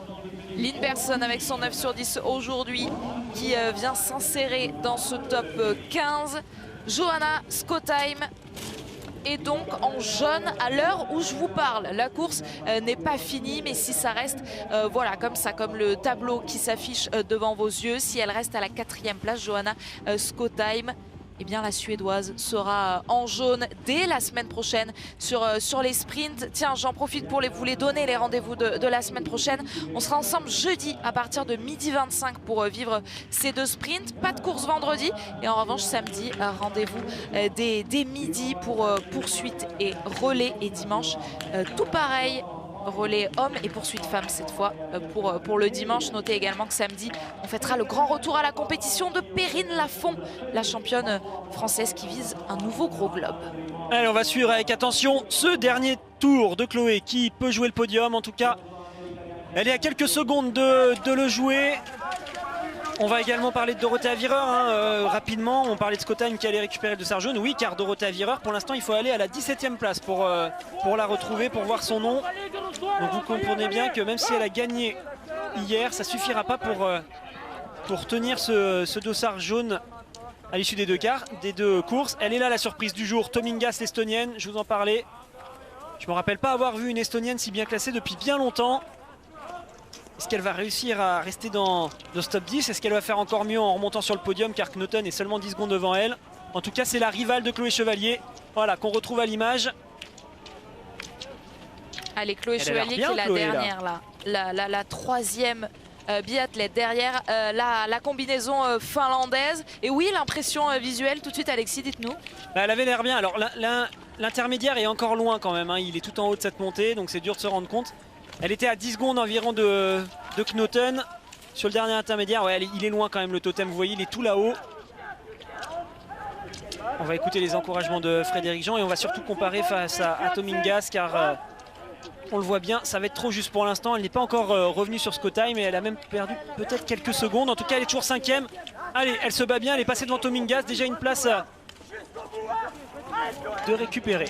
Lynn Persson avec son 9 sur 10 aujourd'hui qui vient s'insérer dans ce top 15. Johanna Scottheim est donc en jaune à l'heure où je vous parle. La course n'est pas finie, mais si ça reste voilà, comme ça, comme le tableau qui s'affiche devant vos yeux, si elle reste à la 4e place, Johanna Scottheim, eh bien la Suédoise sera en jaune dès la semaine prochaine sur les sprints. Tiens, j'en profite pour vous les donner, les rendez-vous de la semaine prochaine. On sera ensemble jeudi à partir de 12h25 pour vivre ces 2 sprints. Pas de course vendredi. Et en revanche, samedi, rendez-vous dès midi pour poursuite et relais. Et dimanche, tout pareil. Relais hommes et poursuite femmes cette fois pour le dimanche. Notez également que samedi, on fêtera le grand retour à la compétition de Perrine Lafont, la championne française qui vise un nouveau gros globe. Allez, on va suivre avec attention ce dernier tour de Chloé qui peut jouer le podium. En tout cas, elle est à quelques secondes de le jouer. On va également parler de Dorothée Avireur rapidement. On parlait de Scottheim qui allait récupérer de sa jaune. Oui, car Dorothée Avireur, pour l'instant, il faut aller à la 17e place pour la retrouver, pour voir son nom. Donc vous comprenez bien que même si elle a gagné hier, ça ne suffira pas pour tenir ce dossard jaune à l'issue des deux courses. Elle est là, la surprise du jour. Tomingas, l'Estonienne, je vous en parlais. Je ne me rappelle pas avoir vu une Estonienne si bien classée depuis bien longtemps. Est-ce qu'elle va réussir à rester dans ce top 10? Est-ce qu'elle va faire encore mieux en remontant sur le podium, car Knoten est seulement 10 secondes devant elle? En tout cas, c'est la rivale de Chloé Chevalier, voilà, qu'on retrouve à l'image. Allez, Chloé Chevalier bien, qui est la Chloé, dernière, là. La 3e biathlète derrière la combinaison finlandaise. Et oui, l'impression visuelle, tout de suite Alexis, dites-nous. Elle avait l'air bien. Alors l'intermédiaire est encore loin quand même, hein. Il est tout en haut de cette montée, donc c'est dur de se rendre compte. Elle était à 10 secondes environ de Knoten. Sur le dernier intermédiaire, ouais, il est loin quand même le totem, vous voyez, il est tout là-haut. On va écouter les encouragements de Frédéric Jean et on va surtout comparer face à Tomingas, car on le voit bien, ça va être trop juste pour l'instant. Elle n'est pas encore revenue sur Scottheim et elle a même perdu peut-être quelques secondes. En tout cas, elle est toujours 5e. Allez, elle se bat bien, elle est passée devant Tomingas, déjà une place de récupérer.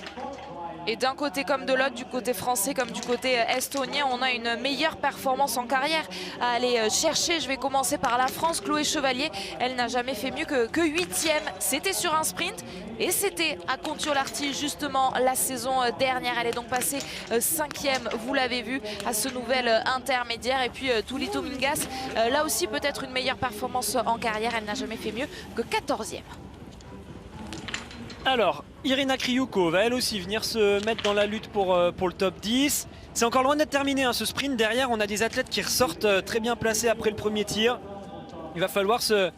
Et d'un côté comme de l'autre, du côté français comme du côté estonien, on a une meilleure performance en carrière à aller chercher. Je vais commencer par la France. Chloé Chevalier, elle n'a jamais fait mieux que 8e. C'était sur un sprint et c'était à Kontiolahti justement la saison dernière. Elle est donc passée 5e, vous l'avez vu, à ce nouvel intermédiaire. Et puis Tuuli Tomingas, là aussi peut-être une meilleure performance en carrière. Elle n'a jamais fait mieux que 14e. Alors, Irina Kriouko va elle aussi venir se mettre dans la lutte pour le top 10. C'est encore loin d'être terminé hein, ce sprint. Derrière, on a des athlètes qui ressortent très bien placés après le premier tir. Il va falloir se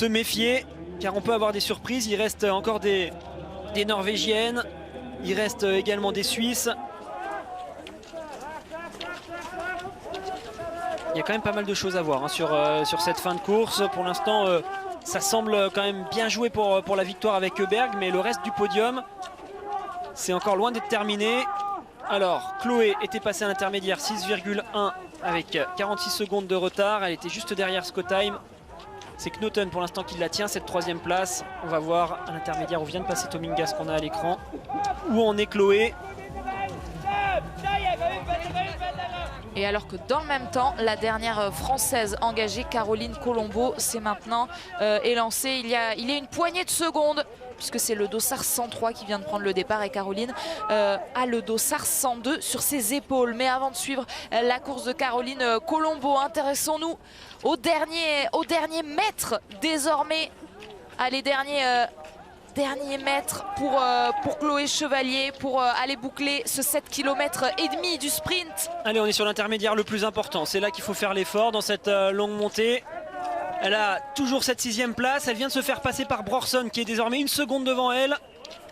méfier, car on peut avoir des surprises. Il reste encore des Norvégiennes. Il reste également des Suisses. Il y a quand même pas mal de choses à voir hein, sur cette fin de course. Pour l'instant... ça semble quand même bien joué pour la victoire avec Heuberg, mais le reste du podium, c'est encore loin d'être terminé. Alors, Chloé était passée à l'intermédiaire 6,1 avec 46 secondes de retard. Elle était juste derrière Scottheim. C'est Knoten pour l'instant qui la tient, cette 3e place. On va voir à l'intermédiaire où vient de passer Tomingas qu'on a à l'écran. Où en est Chloé? Et alors que dans le même temps, la dernière française engagée, Caroline Colombo, c'est maintenant élancée. Il y a une poignée de secondes puisque c'est le dossard 103 qui vient de prendre le départ et Caroline a le dossard 102 sur ses épaules. Mais avant de suivre la course de Caroline Colombo, intéressons-nous au dernier mètre désormais. Allez, dernier mètre pour Chloé Chevalier pour aller boucler ce 7,5 km du sprint. Allez, on est sur l'intermédiaire le plus important. C'est là qu'il faut faire l'effort dans cette longue montée. Elle a toujours cette 6e place. Elle vient de se faire passer par Brorson qui est désormais 1 seconde devant elle.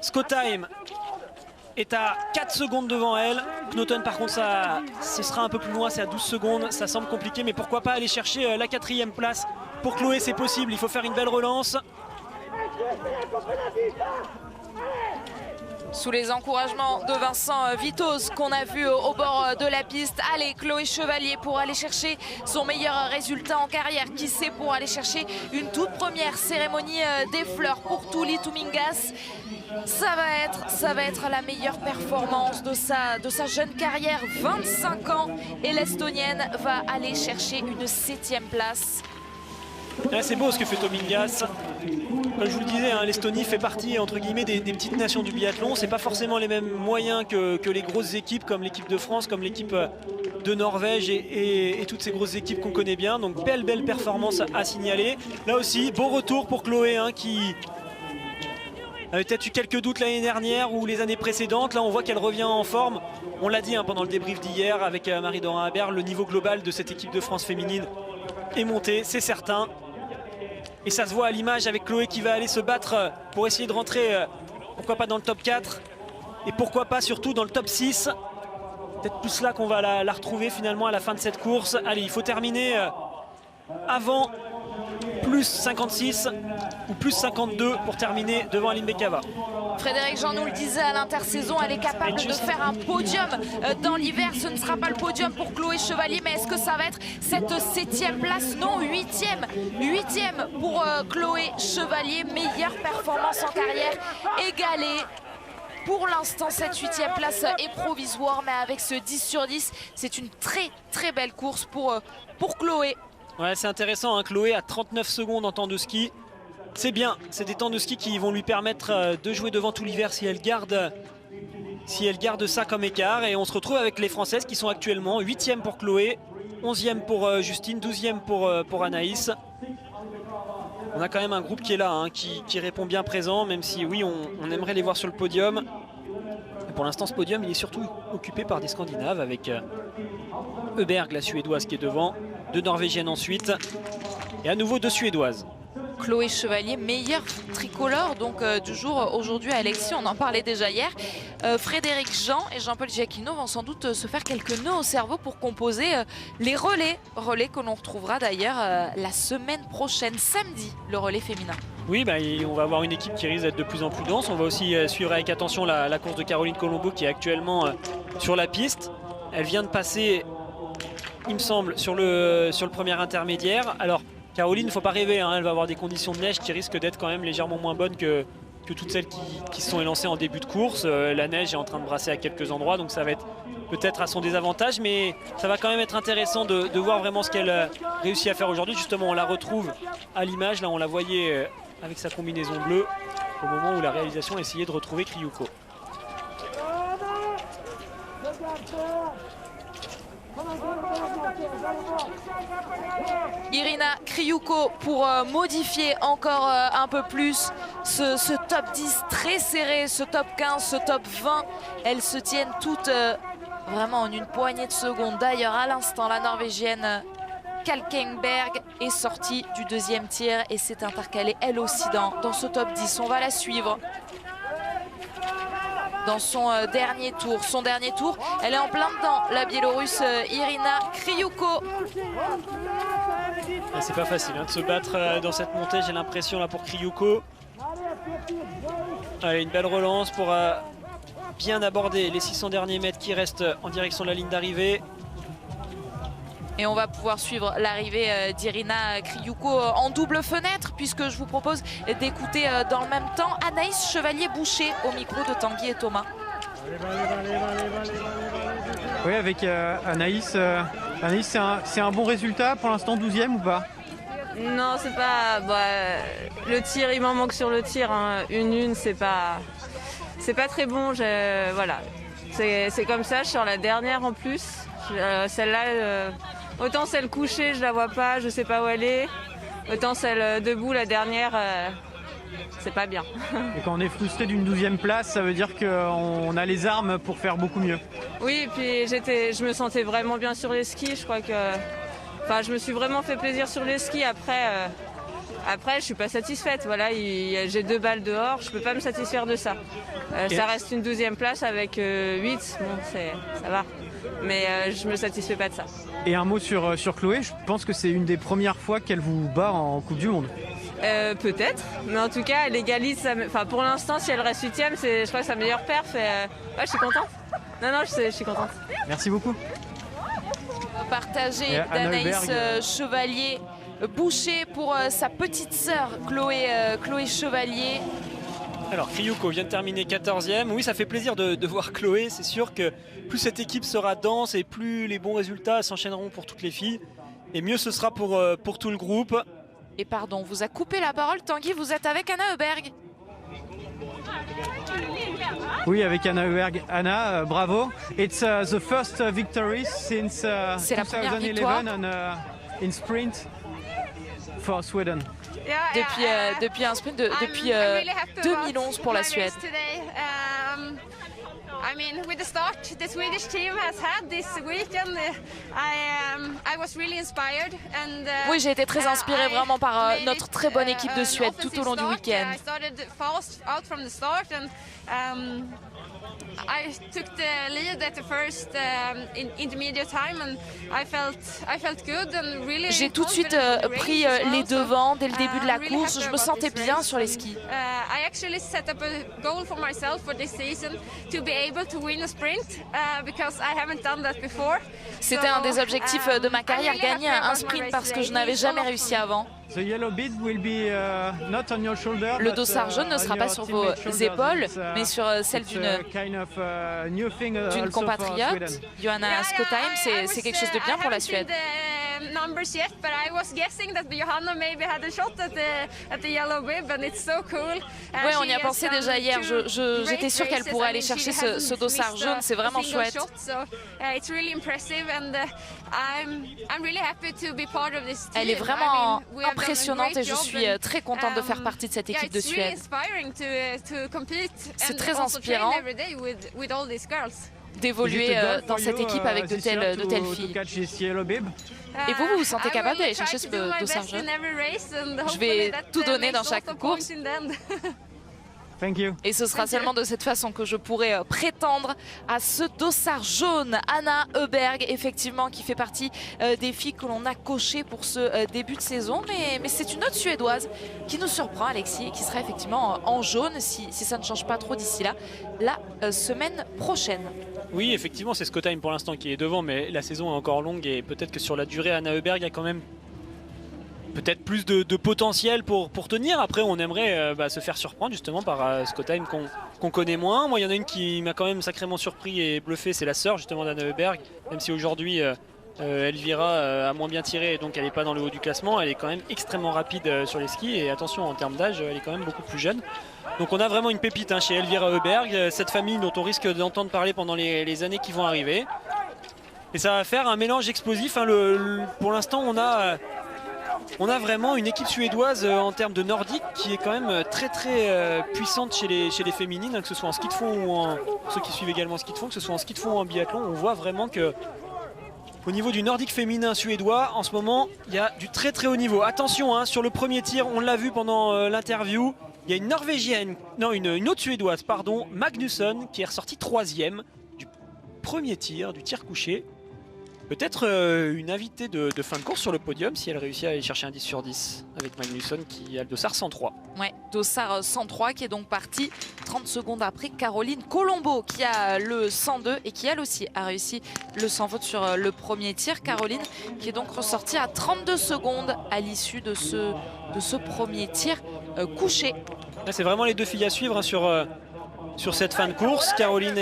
Scottheim est à 4 secondes devant elle. Knoten par contre ce sera un peu plus loin, c'est à 12 secondes. Ça semble compliqué, mais pourquoi pas aller chercher la 4e place. Pour Chloé c'est possible, il faut faire une belle relance. Sous les encouragements de Vincent Vitoz qu'on a vu au bord de la piste. Allez, Chloé Chevalier pour aller chercher son meilleur résultat en carrière. Qui sait, pour aller chercher une toute première cérémonie des fleurs pour Tuuli Tumingas. Ça va être la meilleure performance de sa jeune carrière. 25 ans et l'Estonienne va aller chercher une 7e place. C'est beau ce que fait Tumingas. Comme je vous le disais, hein, l'Estonie fait partie entre guillemets des petites nations du biathlon. C'est pas forcément les mêmes moyens que les grosses équipes comme l'équipe de France, comme l'équipe de Norvège et toutes ces grosses équipes qu'on connaît bien. Donc belle performance à signaler. Là aussi, beau retour pour Chloé hein, qui avait peut-être eu quelques doutes l'année dernière ou les années précédentes. Là on voit qu'elle revient en forme. On l'a dit hein, pendant le débrief d'hier avec Marie-Dorin Habert, le niveau global de cette équipe de France féminine est monté, c'est certain. Et ça se voit à l'image avec Chloé qui va aller se battre pour essayer de rentrer, pourquoi pas dans le top 4 et pourquoi pas surtout dans le top 6. Peut-être plus là qu'on va la retrouver finalement à la fin de cette course. Allez, il faut terminer avant plus 56 ou plus 52 pour terminer devant Aline Bekava. Frédéric Jean nous le disait à l'intersaison, elle est capable de faire un podium dans l'hiver. Ce ne sera pas le podium pour Chloé Chevalier, mais est-ce que ça va être cette 7e place? Non, 8e pour Chloé Chevalier. Meilleure performance en carrière, égalée. Pour l'instant, cette 8e place est provisoire, mais avec ce 10 sur 10, c'est une très belle course pour Chloé. Ouais, c'est intéressant, hein. Chloé a 39 secondes en temps de ski. C'est bien, c'est des temps de ski qui vont lui permettre de jouer devant tout l'hiver si elle garde ça comme écart. Et on se retrouve avec les Françaises qui sont actuellement 8e pour Chloé, 11e pour Justine, 12e pour Anaïs. On a quand même un groupe qui est là, hein, qui répond bien présent, même si oui, on aimerait les voir sur le podium. Et pour l'instant, ce podium, il est surtout occupé par des Scandinaves avec Öberg, la Suédoise, qui est devant, 2 Norvégiennes ensuite, et à nouveau 2 Suédoises. Chloé Chevalier, meilleure tricolore donc du jour aujourd'hui à Alexis, on en parlait déjà hier. Frédéric Jean et Jean-Paul Giacchino vont sans doute se faire quelques nœuds au cerveau pour composer les relais que l'on retrouvera d'ailleurs la semaine prochaine, samedi, le relais féminin. Oui, on va avoir une équipe qui risque d'être de plus en plus dense. On va aussi suivre avec attention la course de Caroline Colombo qui est actuellement sur la piste. Elle vient de passer, il me semble, sur le premier intermédiaire. Alors Caroline, il ne faut pas rêver, hein, elle va avoir des conditions de neige qui risquent d'être quand même légèrement moins bonnes que toutes celles qui se sont élancées en début de course. La neige est en train de brasser à quelques endroits, donc ça va être peut-être à son désavantage, mais ça va quand même être intéressant de voir vraiment ce qu'elle réussit à faire aujourd'hui. Justement, on la retrouve à l'image, là on la voyait avec sa combinaison bleue au moment où la réalisation essayait de retrouver Kriouko. Irina Kriouko pour modifier encore un peu plus ce top 10 très serré, ce top 15, ce top 20. Elles se tiennent toutes vraiment en une poignée de secondes. D'ailleurs, à l'instant, la Norvégienne Kalkenberg est sortie du 2e tir et s'est intercalée elle aussi dans ce top 10. On va la suivre dans son dernier tour. Elle est en plein dedans, la Biélorusse Irina Kriouko. C'est pas facile hein, de se battre dans cette montée, j'ai l'impression là pour Kriouko. Allez, une belle relance pour bien aborder les 600 derniers mètres qui restent en direction de la ligne d'arrivée. Et on va pouvoir suivre l'arrivée d'Irina Kriouko en double fenêtre, puisque je vous propose d'écouter dans le même temps Anaïs Chevalier-Boucher au micro de Tanguy et Thomas. Oui, avec Anaïs, Anaïs c'est un bon résultat pour l'instant, 12e ou pas? Non, c'est pas... le tir, il m'en manque sur le tir. Hein. Une, c'est pas très bon. Voilà. C'est comme ça, je suis sur la dernière en plus. Celle-là, autant celle couchée, je la vois pas, je sais pas où elle est. Autant celle debout, la dernière, c'est pas bien. Et quand on est frustré d'une 12e place, ça veut dire qu'on a les armes pour faire beaucoup mieux. Oui, et puis je me sentais vraiment bien sur les skis. Je crois que... Enfin, je me suis vraiment fait plaisir sur les skis. Après, je suis pas satisfaite. Voilà, j'ai 2 balles dehors, je peux pas me satisfaire de ça. Ça reste une 12e place avec 8, bon, ça va. Mais je me satisfais pas de ça. Et un mot sur Chloé, je pense que c'est une des premières fois qu'elle vous bat en Coupe du Monde. Peut-être, mais en tout cas, elle égalise. Enfin, pour l'instant, si elle reste 8e, je crois que sa meilleure perf. Ouais, je suis contente. Non, je suis contente. Merci beaucoup. Partagé d'Anaïs Chevalier. Boucher pour sa petite sœur Chloé Chevalier. Alors Ryuko vient de terminer 14e. Oui, ça fait plaisir de voir Chloé. C'est sûr que plus cette équipe sera dense et plus les bons résultats s'enchaîneront pour toutes les filles. Et mieux ce sera pour tout le groupe. Et pardon, on vous a coupé la parole. Tanguy, vous êtes avec Anna Heuberg. Oui, avec Anna Heuberg. Anna, bravo. It's the first victory since 2011 in sprint for Sweden. Depuis un sprint depuis 2011 pour la Suède. I mean, with the start the Swedish team has had this weekend, I was really inspired and oui, j'ai été très inspirée vraiment par notre très bonne équipe de Suède tout au long du week-end. I started fast out from the start and I took the lead at the first intermediate time and I felt good and really. J'ai tout de suite pris les devants dès le début de la course. Je me sentais bien sur les skis. I actually set up a goal for myself for this season to be able to win a sprint because I haven't done that before. C'était un des objectifs de ma carrière, gagner un sprint parce que je n'avais jamais réussi avant. Le dossard jaune ne sera pas sur vos épaules, mais sur celle d'une compatriote, Johanna Skottheim. C'est quelque chose de bien pour la Suède. Numbers yet, but I was guessing that Johanna maybe had a shot at the yellow bib, and it's so cool. Oui, on y a pensé déjà hier. J'étais sûre qu'elle pourrait aller chercher ce dossard jaune. C'est vraiment chouette. Elle est vraiment impressionnante et je suis très contente de faire partie de cette équipe de Suède. C'est très inspirant d'évoluer dans cette équipe avec de telles filles. Et vous vous sentez capable d'aller chercher ce dossard jaune? Je vais tout donner dans chaque course. Et ce sera seulement de cette façon que je pourrai prétendre à ce dossard jaune. Anna Heuberg, effectivement, qui fait partie des filles que l'on a cochées pour ce début de saison. Mais c'est une autre Suédoise qui nous surprend, Alexis, et qui sera effectivement en jaune, si ça ne change pas trop d'ici là, la semaine prochaine. Oui, effectivement, c'est Skottheim pour l'instant qui est devant, mais la saison est encore longue et peut-être que sur la durée, Anna Heuberg a quand même peut-être plus de potentiel pour tenir. Après, on aimerait se faire surprendre justement par Skottheim qu'on connaît moins. Moi, il y en a une qui m'a quand même sacrément surpris et bluffé, c'est la sœur justement d'Anna Heuberg. Même si aujourd'hui, Elvira a moins bien tiré, donc elle n'est pas dans le haut du classement. Elle est quand même extrêmement rapide sur les skis et attention, en termes d'âge, elle est quand même beaucoup plus jeune. Donc on a vraiment une pépite chez Elvira Heuberg, cette famille dont on risque d'entendre parler pendant les années qui vont arriver. Et ça va faire un mélange explosif. Pour l'instant, on a vraiment une équipe suédoise en termes de nordique qui est quand même très puissante chez les féminines, que ce soit en ski de fond ou ceux qui suivent également en ski de fond, que ce soit en ski de fond ou en biathlon. On voit vraiment que au niveau du nordique féminin suédois, en ce moment, il y a du très haut niveau. Attention, sur le premier tir, on l'a vu pendant l'interview, il y a une Norvégienne, non une autre Suédoise, pardon, Magnusson, qui est ressortie 3e du premier tir, du tir couché. Peut-être une invitée de fin de course sur le podium si elle réussit à aller chercher un 10 sur 10 avec Magnusson qui a le dossard 103. Ouais, dossard 103 qui est donc parti 30 secondes après Caroline Colombo qui a le 102 et qui elle aussi a réussi le sans faute sur le premier tir. Caroline qui est donc ressortie à 32 secondes à l'issue de ce premier tir couché. C'est vraiment les deux filles à suivre sur cette fin de course. Caroline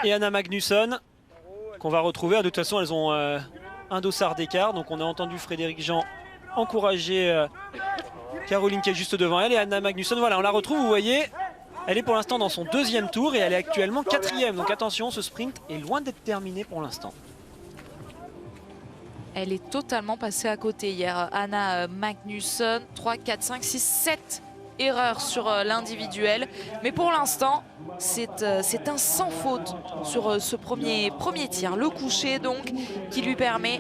et Anna Magnusson, qu'on va retrouver. De toute façon, elles ont un dossard d'écart. Donc on a entendu Frédéric Jean encourager Caroline qui est juste devant elle et Anna Magnusson. Voilà, on la retrouve, vous voyez, elle est pour l'instant dans son 2e tour et elle est actuellement 4e. Donc attention, ce sprint est loin d'être terminé pour l'instant. Elle est totalement passée à côté hier. Anna Magnusson, 3, 4, 5, 6, 7 erreurs sur l'individuel. Mais pour l'instant, c'est un sans faute sur ce premier tir. Le coucher donc qui lui permet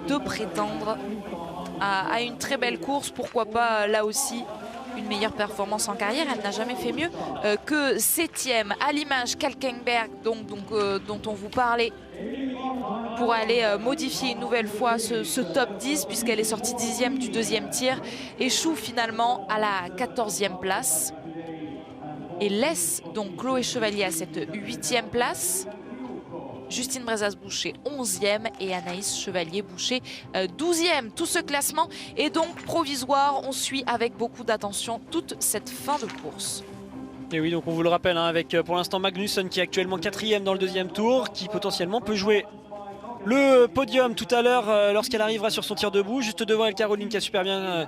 de prétendre à une très belle course. Pourquoi pas là aussi une meilleure performance en carrière. Elle n'a jamais fait mieux que 7e, à l'image Kalkenberg dont on vous parlait, pour aller modifier une nouvelle fois ce top 10 puisqu'elle est sortie 10e du 2e tir, échoue finalement à la 14e place et laisse donc Chloé Chevalier à cette 8e place. Justine Brezas-Boucher 11e et Anaïs Chevalier-Boucher 12e. Tout ce classement est donc provisoire. On suit avec beaucoup d'attention toute cette fin de course. Et oui, donc on vous le rappelle, hein, avec pour l'instant Magnusson qui est actuellement 4e dans le 2e tour, qui potentiellement peut jouer le podium tout à l'heure lorsqu'elle arrivera sur son tir debout. Juste devant elle, Caroline qui a super bien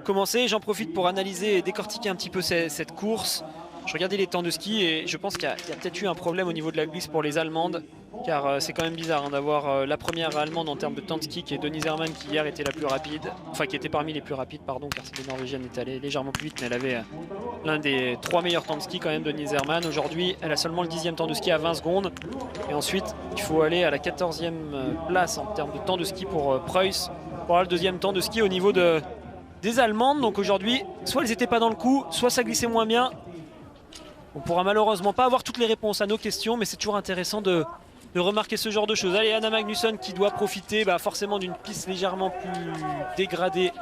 commencé. J'en profite pour analyser et décortiquer un petit peu cette course. Je regardais les temps de ski et je pense qu'il y a peut-être eu un problème au niveau de la glisse pour les Allemandes, car c'est quand même bizarre hein, d'avoir la première Allemande en termes de temps de ski qui est Denise Herrmann, qui hier était la plus rapide, enfin qui était parmi les plus rapides, pardon, car cette Norvégienne est allée légèrement plus vite, mais elle avait l'un des 3 meilleurs temps de ski quand même, Denise Herrmann. Aujourd'hui, elle a seulement le 10e temps de ski à 20 secondes. Et ensuite, il faut aller à la 14e place en termes de temps de ski pour Preuss, pour avoir le 2e temps de ski au niveau des Allemandes. Donc aujourd'hui, soit elles n'étaient pas dans le coup, soit ça glissait moins bien. On pourra malheureusement pas avoir toutes les réponses à nos questions, mais c'est toujours intéressant de remarquer ce genre de choses. Allez, Anna Magnusson qui doit profiter forcément d'une piste légèrement plus dégradée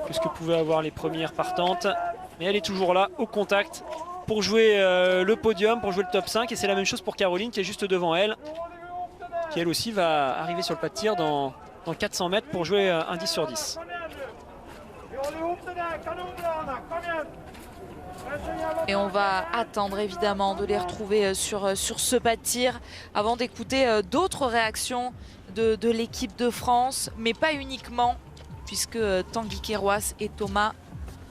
que ce que pouvaient avoir les premières partantes. Mais elle est toujours là, au contact, pour jouer le podium, pour jouer le top 5. Et c'est la même chose pour Caroline qui est juste devant elle, qui elle aussi va arriver sur le pas de tir dans 400 mètres pour jouer un 10 sur 10. Et on va attendre évidemment de les retrouver sur ce pas de tir avant d'écouter d'autres réactions de l'équipe de France, mais pas uniquement, puisque Tanguy Kéroas et Thomas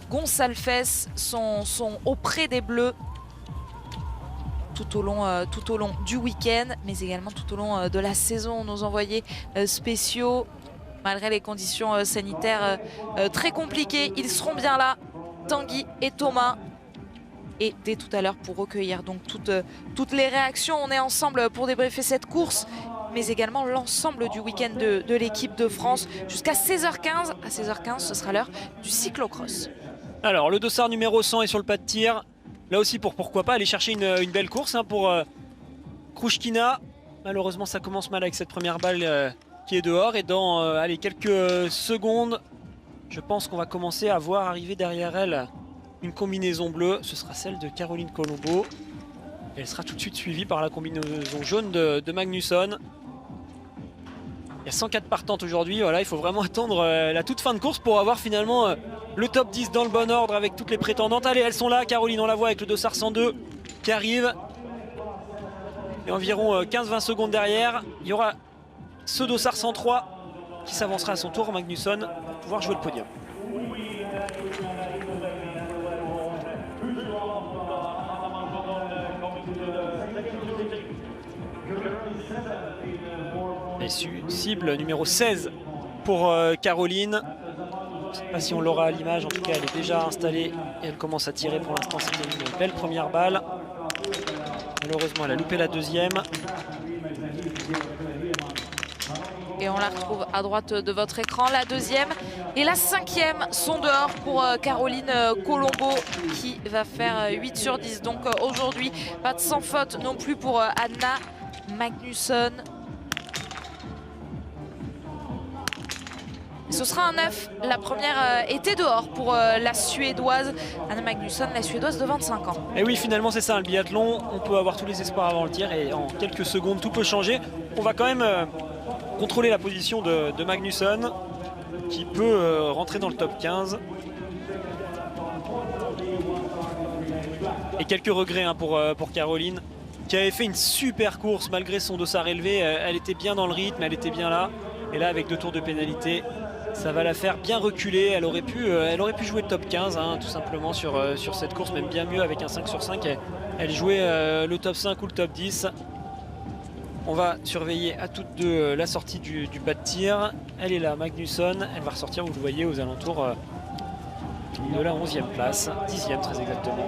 Gonçalves sont auprès des Bleus tout au long du week-end, mais également tout au long de la saison. Nos envoyés spéciaux, malgré les conditions sanitaires très compliquées, ils seront bien là, Tanguy et Thomas. Et dès tout à l'heure pour recueillir donc toutes les réactions. On est ensemble pour débriefer cette course, mais également l'ensemble du week-end de l'équipe de France jusqu'à 16h15. À 16h15, ce sera l'heure du cyclocross. Alors, le dossard numéro 100 est sur le pas de tir. Là aussi, pourquoi pas aller chercher une belle course hein, pour Krushkina. Malheureusement, ça commence mal avec cette première balle qui est dehors. Et dans quelques secondes, je pense qu'on va commencer à voir arriver derrière elle une combinaison bleue. Ce sera celle de Caroline Colombo. Et elle sera tout de suite suivie par la combinaison jaune de Magnusson. Il y a 104 partantes aujourd'hui. Voilà, il faut vraiment attendre la toute fin de course pour avoir finalement le top 10 dans le bon ordre avec toutes les prétendantes. Allez, elles sont là. Caroline, on la voit avec le dossard 102 qui arrive. Et environ 15-20 secondes derrière, il y aura ce dossard 103 qui s'avancera à son tour, Magnusson, pour pouvoir jouer le podium. Et cible numéro 16 pour Caroline. Je ne sais pas si on l'aura à l'image, en tout cas elle est déjà installée et elle commence à tirer. Pour l'instant c'était une belle première balle. Malheureusement elle a loupé la deuxième. Et on la retrouve à droite de votre écran. La deuxième et la cinquième sont dehors pour Caroline Colombo qui va faire 8 sur 10. Donc aujourd'hui, pas de sans faute non plus pour Anna Magnusson. Ce sera un 9. La première était dehors pour la Suédoise Anna Magnusson, la Suédoise de 25 ans. Et oui, finalement c'est ça, le biathlon. On peut avoir tous les espoirs avant le tir et en quelques secondes tout peut changer. On va quand même contrôler la position de Magnusson qui peut rentrer dans le top 15. Et quelques regrets hein, pour Caroline. qui avait fait une super course malgré son dossard élevé. Elle était bien dans le rythme, elle était bien là. Et là, avec 2 tours de pénalité, ça va la faire bien reculer. Elle aurait pu jouer le top 15, hein, tout simplement sur cette course, même bien mieux avec un 5 sur 5. Elle jouait le top 5 ou le top 10. On va surveiller à toutes deux la sortie du pas de tir. Elle est là, Magnusson. Elle va ressortir, vous le voyez, aux alentours de la 11e place, 10e très exactement.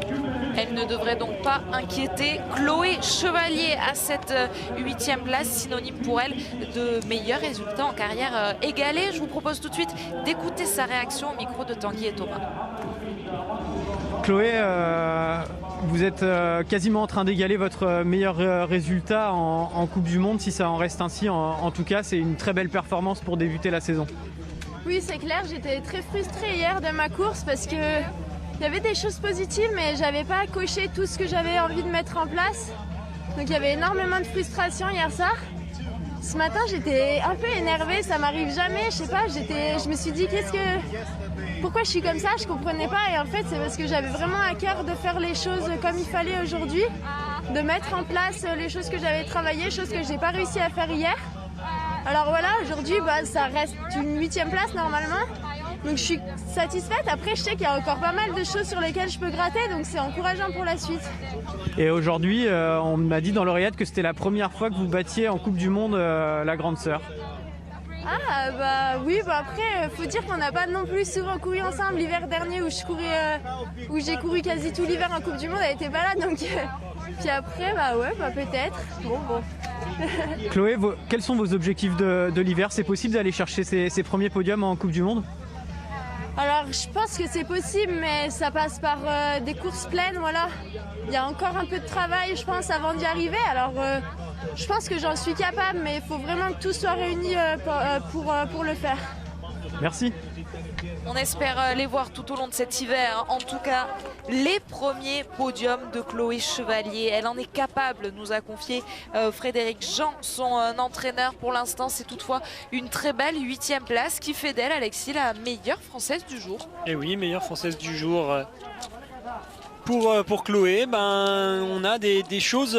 Elle ne devrait donc pas inquiéter Chloé Chevalier à cette 8e place, synonyme pour elle de meilleurs résultats en carrière égalée. Je vous propose tout de suite d'écouter sa réaction au micro de Tanguy et Thomas. Chloé, vous êtes quasiment en train d'égaler votre meilleur résultat en Coupe du Monde, si ça en reste ainsi. En tout cas, c'est une très belle performance pour débuter la saison. Oui, c'est clair, j'étais très frustrée hier de ma course parce que il y avait des choses positives, mais j'avais pas coché tout ce que j'avais envie de mettre en place. Donc il y avait énormément de frustration hier soir. Ce matin, j'étais un peu énervée, ça m'arrive jamais, je sais pas, je me suis dit pourquoi je suis comme ça, je comprenais pas, et en fait c'est parce que j'avais vraiment à cœur de faire les choses comme il fallait aujourd'hui, de mettre en place les choses que j'avais travaillées, choses que j'ai pas réussi à faire hier. Alors voilà, aujourd'hui ça reste une 8e place normalement, donc je suis satisfaite. Après je sais qu'il y a encore pas mal de choses sur lesquelles je peux gratter, donc c'est encourageant pour la suite. Et aujourd'hui, on m'a dit dans l'oreillette que c'était la première fois que vous battiez en Coupe du Monde la grande sœur. Ah oui, après faut dire qu'on n'a pas non plus souvent couru ensemble. L'hiver dernier où j'ai couru quasi tout l'hiver en Coupe du Monde, elle était pas là, donc puis après peut-être. Bon. Chloé, quels sont vos objectifs de l'hiver? C'est possible d'aller chercher ces premiers podiums en Coupe du Monde? Alors je pense que c'est possible, mais ça passe par des courses pleines, voilà. Il y a encore un peu de travail, je pense, avant d'y arriver. Alors je pense que j'en suis capable, mais il faut vraiment que tout soit réuni pour le faire. Merci. On espère les voir tout au long de cet hiver. En tout cas, les premiers podiums de Chloé Chevalier. Elle en est capable, nous a confié Frédéric Jean, son entraîneur. Pour l'instant, c'est toutefois une très belle 8e place qui fait d'elle, Alexis, la meilleure française du jour. Et oui, meilleure française du jour. Pour Chloé, on a des choses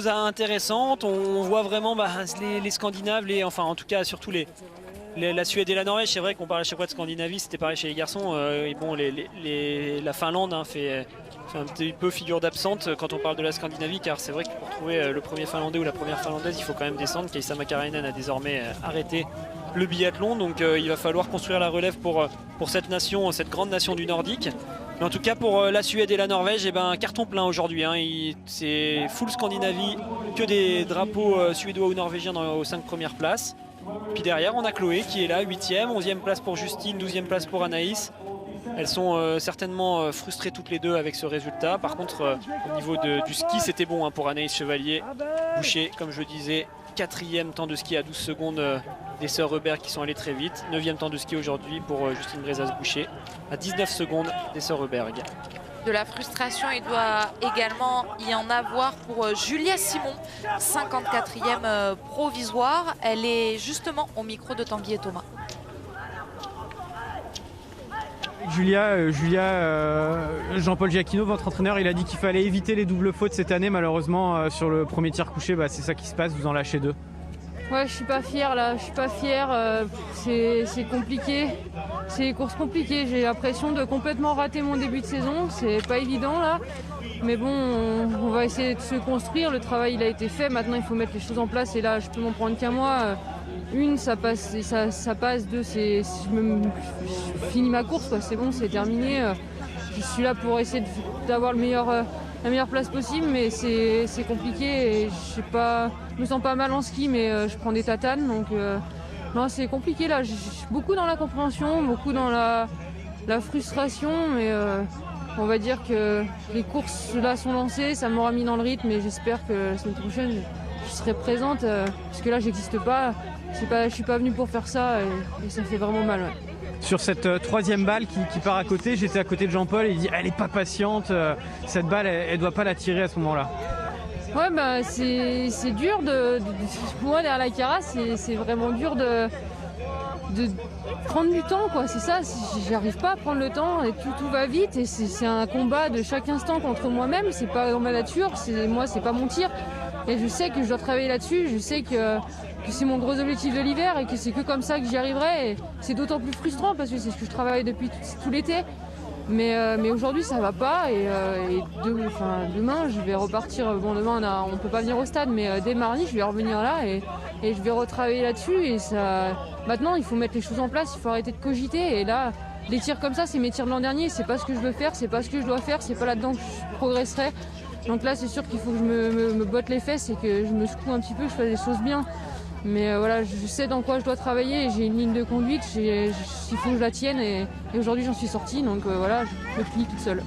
intéressantes. On voit vraiment les Scandinaves, en tout cas surtout la Suède et la Norvège. C'est vrai qu'on parle à chaque fois de Scandinavie, c'était pareil chez les garçons. La Finlande fait un petit peu figure d'absente quand on parle de la Scandinavie, car c'est vrai que pour trouver le premier Finlandais ou la première Finlandaise, il faut quand même descendre. Kaisa Makarainen a désormais arrêté le biathlon, donc il va falloir construire la relève pour cette nation, cette grande nation du Nordique. Mais en tout cas pour la Suède et la Norvège, carton plein aujourd'hui. C'est full Scandinavie, que des drapeaux suédois ou norvégiens aux 5 premières places. Puis derrière on a Chloé qui est là, 8e, 11e place pour Justine, 12e place pour Anaïs. Elles sont certainement frustrées toutes les deux avec ce résultat. Par contre au niveau du ski c'était bon pour Anaïs Chevalier. Boucher, comme je le disais, 4e temps de ski à 12 secondes des sœurs Reberg qui sont allées très vite. 9e temps de ski aujourd'hui pour Justine Brezas-Boucher à 19 secondes des sœurs Reberg. De la frustration, il doit également y en avoir pour Julia Simon, 54e provisoire. Elle est justement au micro de Tanguy et Thomas. Julia, Jean-Paul Giacchino, votre entraîneur, il a dit qu'il fallait éviter les doubles fautes cette année. Malheureusement, sur le premier tir couché, c'est ça qui se passe, vous en lâchez 2. Ouais, je suis pas fière là, je suis pas fière, c'est compliqué, c'est des courses compliquées, j'ai l'impression de complètement rater mon début de saison, c'est pas évident là, mais bon, on va essayer de se construire, le travail il a été fait, maintenant il faut mettre les choses en place et là je peux m'en prendre qu'à moi. Une, ça passe, deux, je finis ma course, c'est bon, c'est terminé, je suis là pour essayer d'avoir la meilleure place possible, mais c'est compliqué et je me sens pas mal en ski, mais je prends des tatanes, donc non, c'est compliqué là. Je suis beaucoup dans la compréhension, beaucoup dans la frustration, mais on va dire que les courses là sont lancées, ça m'aura mis dans le rythme et j'espère que la semaine prochaine je serai présente, parce que là j'existe pas, je suis pas venue pour faire ça et ça fait vraiment mal. Ouais. Sur cette 3e balle qui part à côté, j'étais à côté de Jean-Paul et il dit elle est pas patiente, cette balle elle doit pas la tirer à ce moment-là. Ouais, c'est dur pour moi derrière la Cara, c'est vraiment dur de prendre du temps, quoi. C'est ça, j'arrive pas à prendre le temps et tout va vite et c'est un combat de chaque instant contre moi-même, c'est pas dans ma nature, c'est pas mon tir. Et je sais que je dois travailler là-dessus, je sais que c'est mon gros objectif de l'hiver et que c'est que comme ça que j'y arriverai. Et c'est d'autant plus frustrant parce que c'est ce que je travaille depuis tout l'été. Mais aujourd'hui ça va pas et demain je vais repartir. Bon, demain on peut pas venir au stade, mais dès mardi je vais revenir là et je vais retravailler là-dessus. Et ça, maintenant il faut mettre les choses en place, il faut arrêter de cogiter. Et là, les tirs comme ça, c'est mes tirs de l'an dernier, c'est pas ce que je veux faire, c'est pas ce que je dois faire, c'est pas là-dedans que je progresserai. Donc là c'est sûr qu'il faut que je me botte les fesses et que je me secoue un petit peu, je fasse les choses bien. Mais voilà, je sais dans quoi je dois travailler, j'ai une ligne de conduite, il faut que je la tienne et aujourd'hui j'en suis sortie, donc voilà, je me plie toute seule.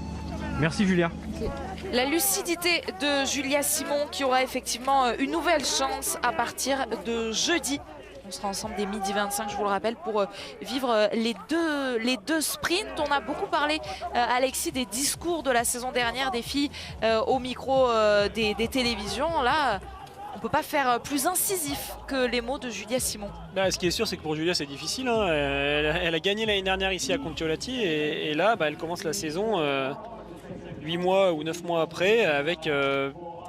Merci Julia. Okay. La lucidité de Julia Simon qui aura effectivement une nouvelle chance à partir de jeudi. On sera ensemble dès midi 25, je vous le rappelle, pour vivre les deux sprints. On a beaucoup parlé, Alexis, des discours de la saison dernière des filles au micro des télévisions. Là, on ne peut pas faire plus incisif que les mots de Julia Simon. Bah, ce qui est sûr, c'est que pour Julia, c'est difficile. Hein. Elle a gagné l'année dernière ici à Kontiolahti et là, elle commence la saison 8 mois ou 9 mois après avec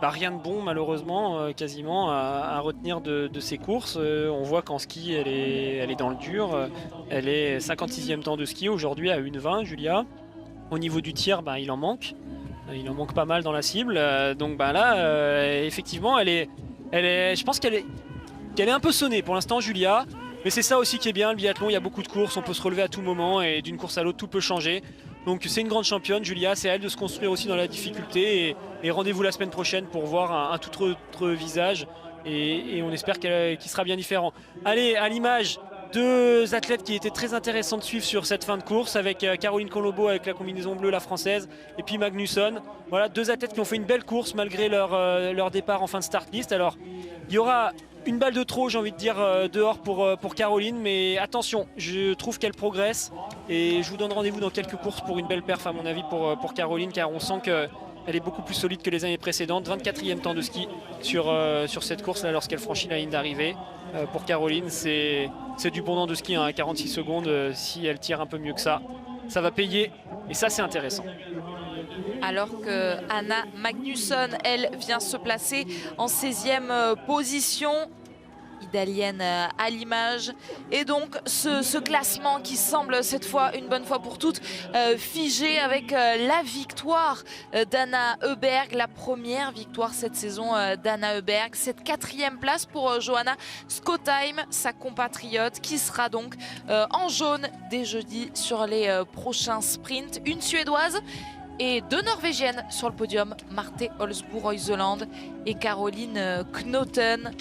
rien de bon, malheureusement, quasiment à retenir de ses courses. On voit qu'en ski, elle est dans le dur. Elle est 56e temps de ski aujourd'hui à 1,20, Julia. Au niveau du tir, il en manque. Il en manque pas mal dans la cible. Donc là, effectivement, je pense qu'elle est un peu sonnée pour l'instant, Julia. Mais c'est ça aussi qui est bien, le biathlon, il y a beaucoup de courses, on peut se relever à tout moment et d'une course à l'autre, tout peut changer. Donc c'est une grande championne, Julia, c'est à elle de se construire aussi dans la difficulté. Et rendez-vous la semaine prochaine pour voir un tout autre visage. Et on espère qu'il sera bien différent. Allez, à l'image, deux athlètes qui étaient très intéressants de suivre sur cette fin de course avec Caroline Colombo avec la combinaison bleue, la française, et puis Magnusson. Voilà, deux athlètes qui ont fait une belle course malgré leur départ en fin de start list. Alors, il y aura une balle de trop, j'ai envie de dire, dehors pour Caroline, mais attention, je trouve qu'elle progresse et je vous donne rendez-vous dans quelques courses pour une belle perf à mon avis pour Caroline, car on sent qu'elle est beaucoup plus solide que les années précédentes. 24e temps de ski sur cette course là lorsqu'elle franchit la ligne d'arrivée. Pour Caroline, c'est du bon temps de ski à 46 secondes. Si elle tire un peu mieux que ça va payer et ça c'est intéressant. Alors que Anna Magnusson, elle, vient se placer en 16e position. Italienne à l'image. Et donc ce classement qui semble cette fois, une bonne fois pour toutes, figé avec la victoire d'Anna Heuberg, la première victoire cette saison d'Anna Heuberg. Cette 4e place pour Johanna Skottheim, sa compatriote, qui sera donc en jaune dès jeudi sur les prochains sprints. Une Suédoise et deux Norvégiennes sur le podium, Marte Olsbu-Reuseland et Caroline Knoten.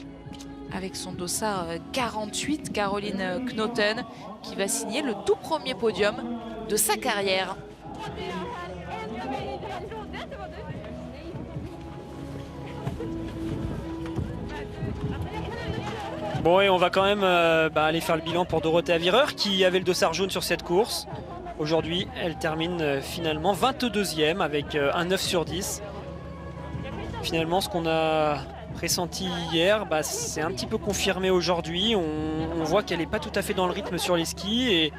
Avec son dossard 48, Caroline Knoten, qui va signer le tout premier podium de sa carrière. Bon, et on va quand même aller faire le bilan pour Dorothée Avireur, qui avait le dossard jaune sur cette course. Aujourd'hui, elle termine finalement 22e avec un 9 sur 10. Finalement, ce qu'on a pressenti hier, c'est un petit peu confirmé aujourd'hui. On voit qu'elle n'est pas tout à fait dans le rythme sur les skis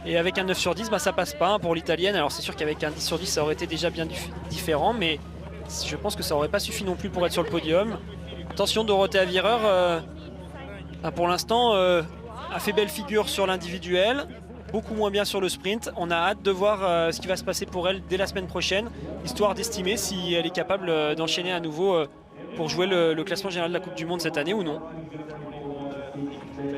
et avec un 9 sur 10, ça passe pas pour l'italienne. Alors c'est sûr qu'avec un 10 sur 10, ça aurait été déjà bien différent, mais je pense que ça n'aurait pas suffi non plus pour être sur le podium. Attention, Dorothée Avireur, pour l'instant, a fait belle figure sur l'individuel, beaucoup moins bien sur le sprint. On a hâte de voir ce qui va se passer pour elle dès la semaine prochaine, histoire d'estimer si elle est capable d'enchaîner à nouveau pour jouer le classement général de la Coupe du Monde cette année ou non.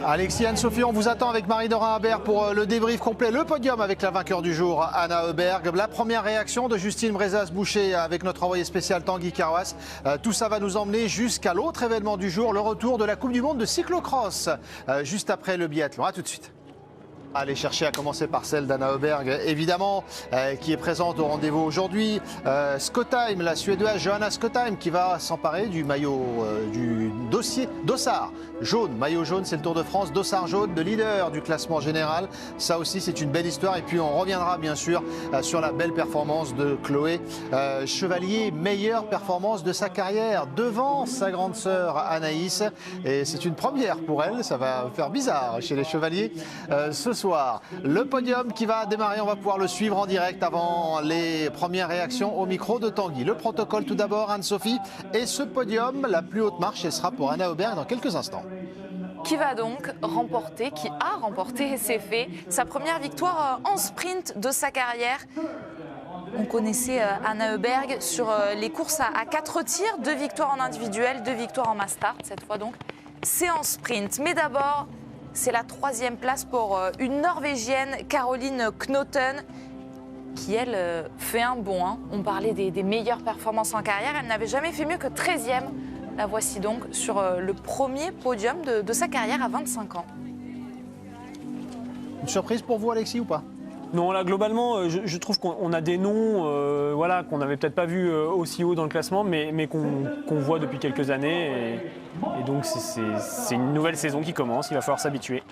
Alexis, Anne-Sophie, on vous attend avec Marie-Dorin Habert pour le débrief complet, le podium avec la vainqueur du jour, Anna Heuberg. La première réaction de Justine Brezas-Boucher avec notre envoyé spécial Tanguy Carwas. Tout ça va nous emmener jusqu'à l'autre événement du jour, le retour de la Coupe du Monde de cyclocross, juste après le biathlon. A tout de suite. Allez chercher à commencer par celle d'Anna Heuberg, évidemment, qui est présente au rendez-vous aujourd'hui. Skottheim, la Suédoise Johanna Skottheim, qui va s'emparer du maillot, du dossard jaune. Maillot jaune, c'est le Tour de France. Dossard jaune de leader du classement général. Ça aussi, c'est une belle histoire. Et puis, on reviendra bien sûr sur la belle performance de Chloé Chevalier. Meilleure performance de sa carrière devant sa grande sœur Anaïs. Et c'est une première pour elle. Ça va faire bizarre chez les Chevaliers. Ce soir. Le podium qui va démarrer, on va pouvoir le suivre en direct avant les premières réactions au micro de Tanguy. Le protocole tout d'abord, Anne-Sophie. Et ce podium, la plus haute marche, elle sera pour Anna Heuberg dans quelques instants. Qui va donc remporter, qui a remporté, c'est fait, sa première victoire en sprint de sa carrière. On connaissait Anna Heuberg sur les courses à 4 tirs, 2 victoires en individuel, 2 victoires en mass start. Cette fois donc, c'est en sprint. Mais d'abord, c'est la 3e place pour une Norvégienne, Caroline Knotten, qui elle fait un bond. On parlait des meilleures performances en carrière. Elle n'avait jamais fait mieux que 13e. La voici donc sur le premier podium de sa carrière à 25 ans. Une surprise pour vous, Alexis, ou pas? Non, là, globalement, je trouve qu'on a des noms voilà, qu'on n'avait peut-être pas vus aussi haut dans le classement, mais qu'on voit depuis quelques années. Et donc, c'est une nouvelle saison qui commence. Il va falloir s'habituer.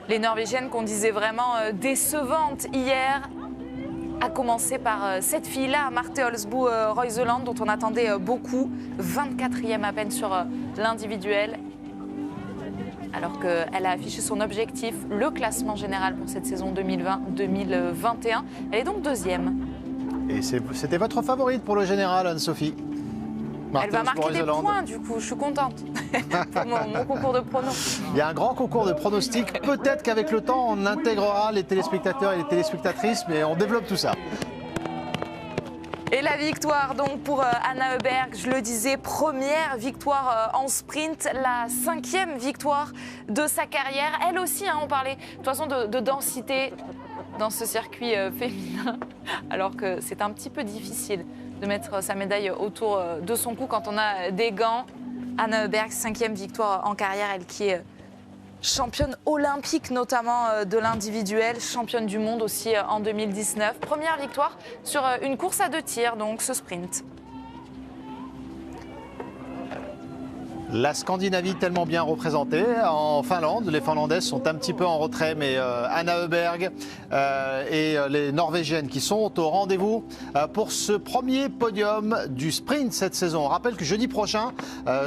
Les Norvégiennes qu'on disait vraiment décevantes hier, à commencer par cette fille-là, Marte Olsbu Reuseland, dont on attendait beaucoup, 24e à peine sur l'individuel, alors qu'elle a affiché son objectif, le classement général pour cette saison 2020-2021. Elle est donc 2e. Et c'était votre favorite pour le général, Anne-Sophie? Elle va marquer des points, du coup, je suis contente pour mon concours de pronos. Il y a un grand concours de pronostics. Peut-être qu'avec le temps, on intégrera les téléspectateurs et les téléspectatrices, mais on développe tout ça. Et la victoire donc pour Anna Heuberg, je le disais, première victoire en sprint, la 5e victoire de sa carrière. Elle aussi, on parlait de toute façon de densité dans ce circuit féminin, alors que c'est un petit peu difficile de mettre sa médaille autour de son cou quand on a des gants. Anna Heuberg, 5e victoire en carrière, elle qui est championne olympique notamment de l'individuel, championne du monde aussi en 2019. Première victoire sur une course à 2 tirs, donc ce sprint. La Scandinavie tellement bien représentée en Finlande. Les Finlandaises sont un petit peu en retrait, mais Anna Heuberg et les Norvégiennes qui sont au rendez-vous pour ce premier podium du sprint cette saison. On rappelle que jeudi prochain,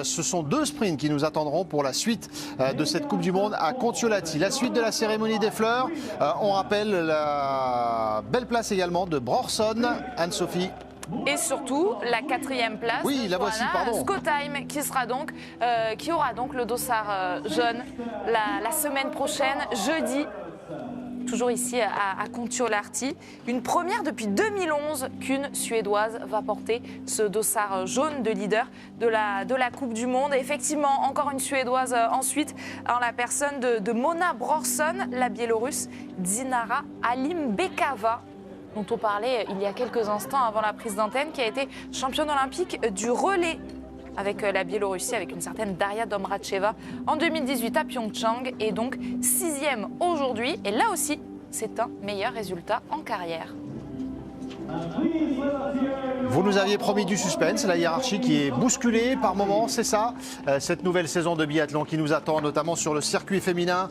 ce sont 2 sprints qui nous attendront pour la suite de cette Coupe du Monde à Kontiolahti. La suite de la cérémonie des fleurs, on rappelle la belle place également de Brorson, Anne-Sophie. Et surtout la 4e place, oui, la voici, pardon. Skotheim, qui aura donc le dossard jaune la semaine prochaine, jeudi, toujours ici à Kontiolahti. Une première depuis 2011 qu'une Suédoise va porter ce dossard jaune de leader de la Coupe du Monde. Et effectivement, encore une Suédoise ensuite, en la personne de Mona Brorson, la Biélorusse Dinara Alimbekova, dont on parlait il y a quelques instants avant la prise d'antenne, qui a été championne olympique du relais avec la Biélorussie, avec une certaine Daria Domracheva en 2018 à Pyeongchang, et donc 6e aujourd'hui. Et là aussi, c'est un meilleur résultat en carrière. Vous nous aviez promis du suspense, la hiérarchie qui est bousculée par moments, c'est ça, cette nouvelle saison de biathlon qui nous attend, notamment sur le circuit féminin.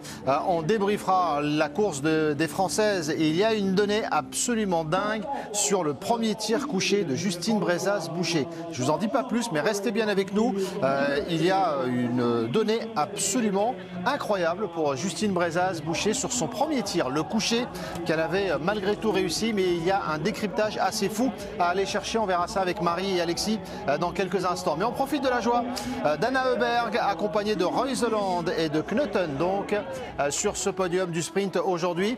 On débriefera la course des Françaises et il y a une donnée absolument dingue sur le premier tir couché de Justine Brezaz-Boucher. Je ne vous en dis pas plus, mais restez bien avec nous. Il y a une donnée absolument incroyable pour Justine Brezaz-Boucher sur son premier tir, le couché qu'elle avait malgré tout réussi, mais il y a un décryptage assez fou à aller chercher. On verra ça avec Marie et Alexis dans quelques instants. Mais on profite de la joie d'Anna Heuberg, accompagnée de Reuseland et de Knotten, donc sur ce podium du sprint aujourd'hui.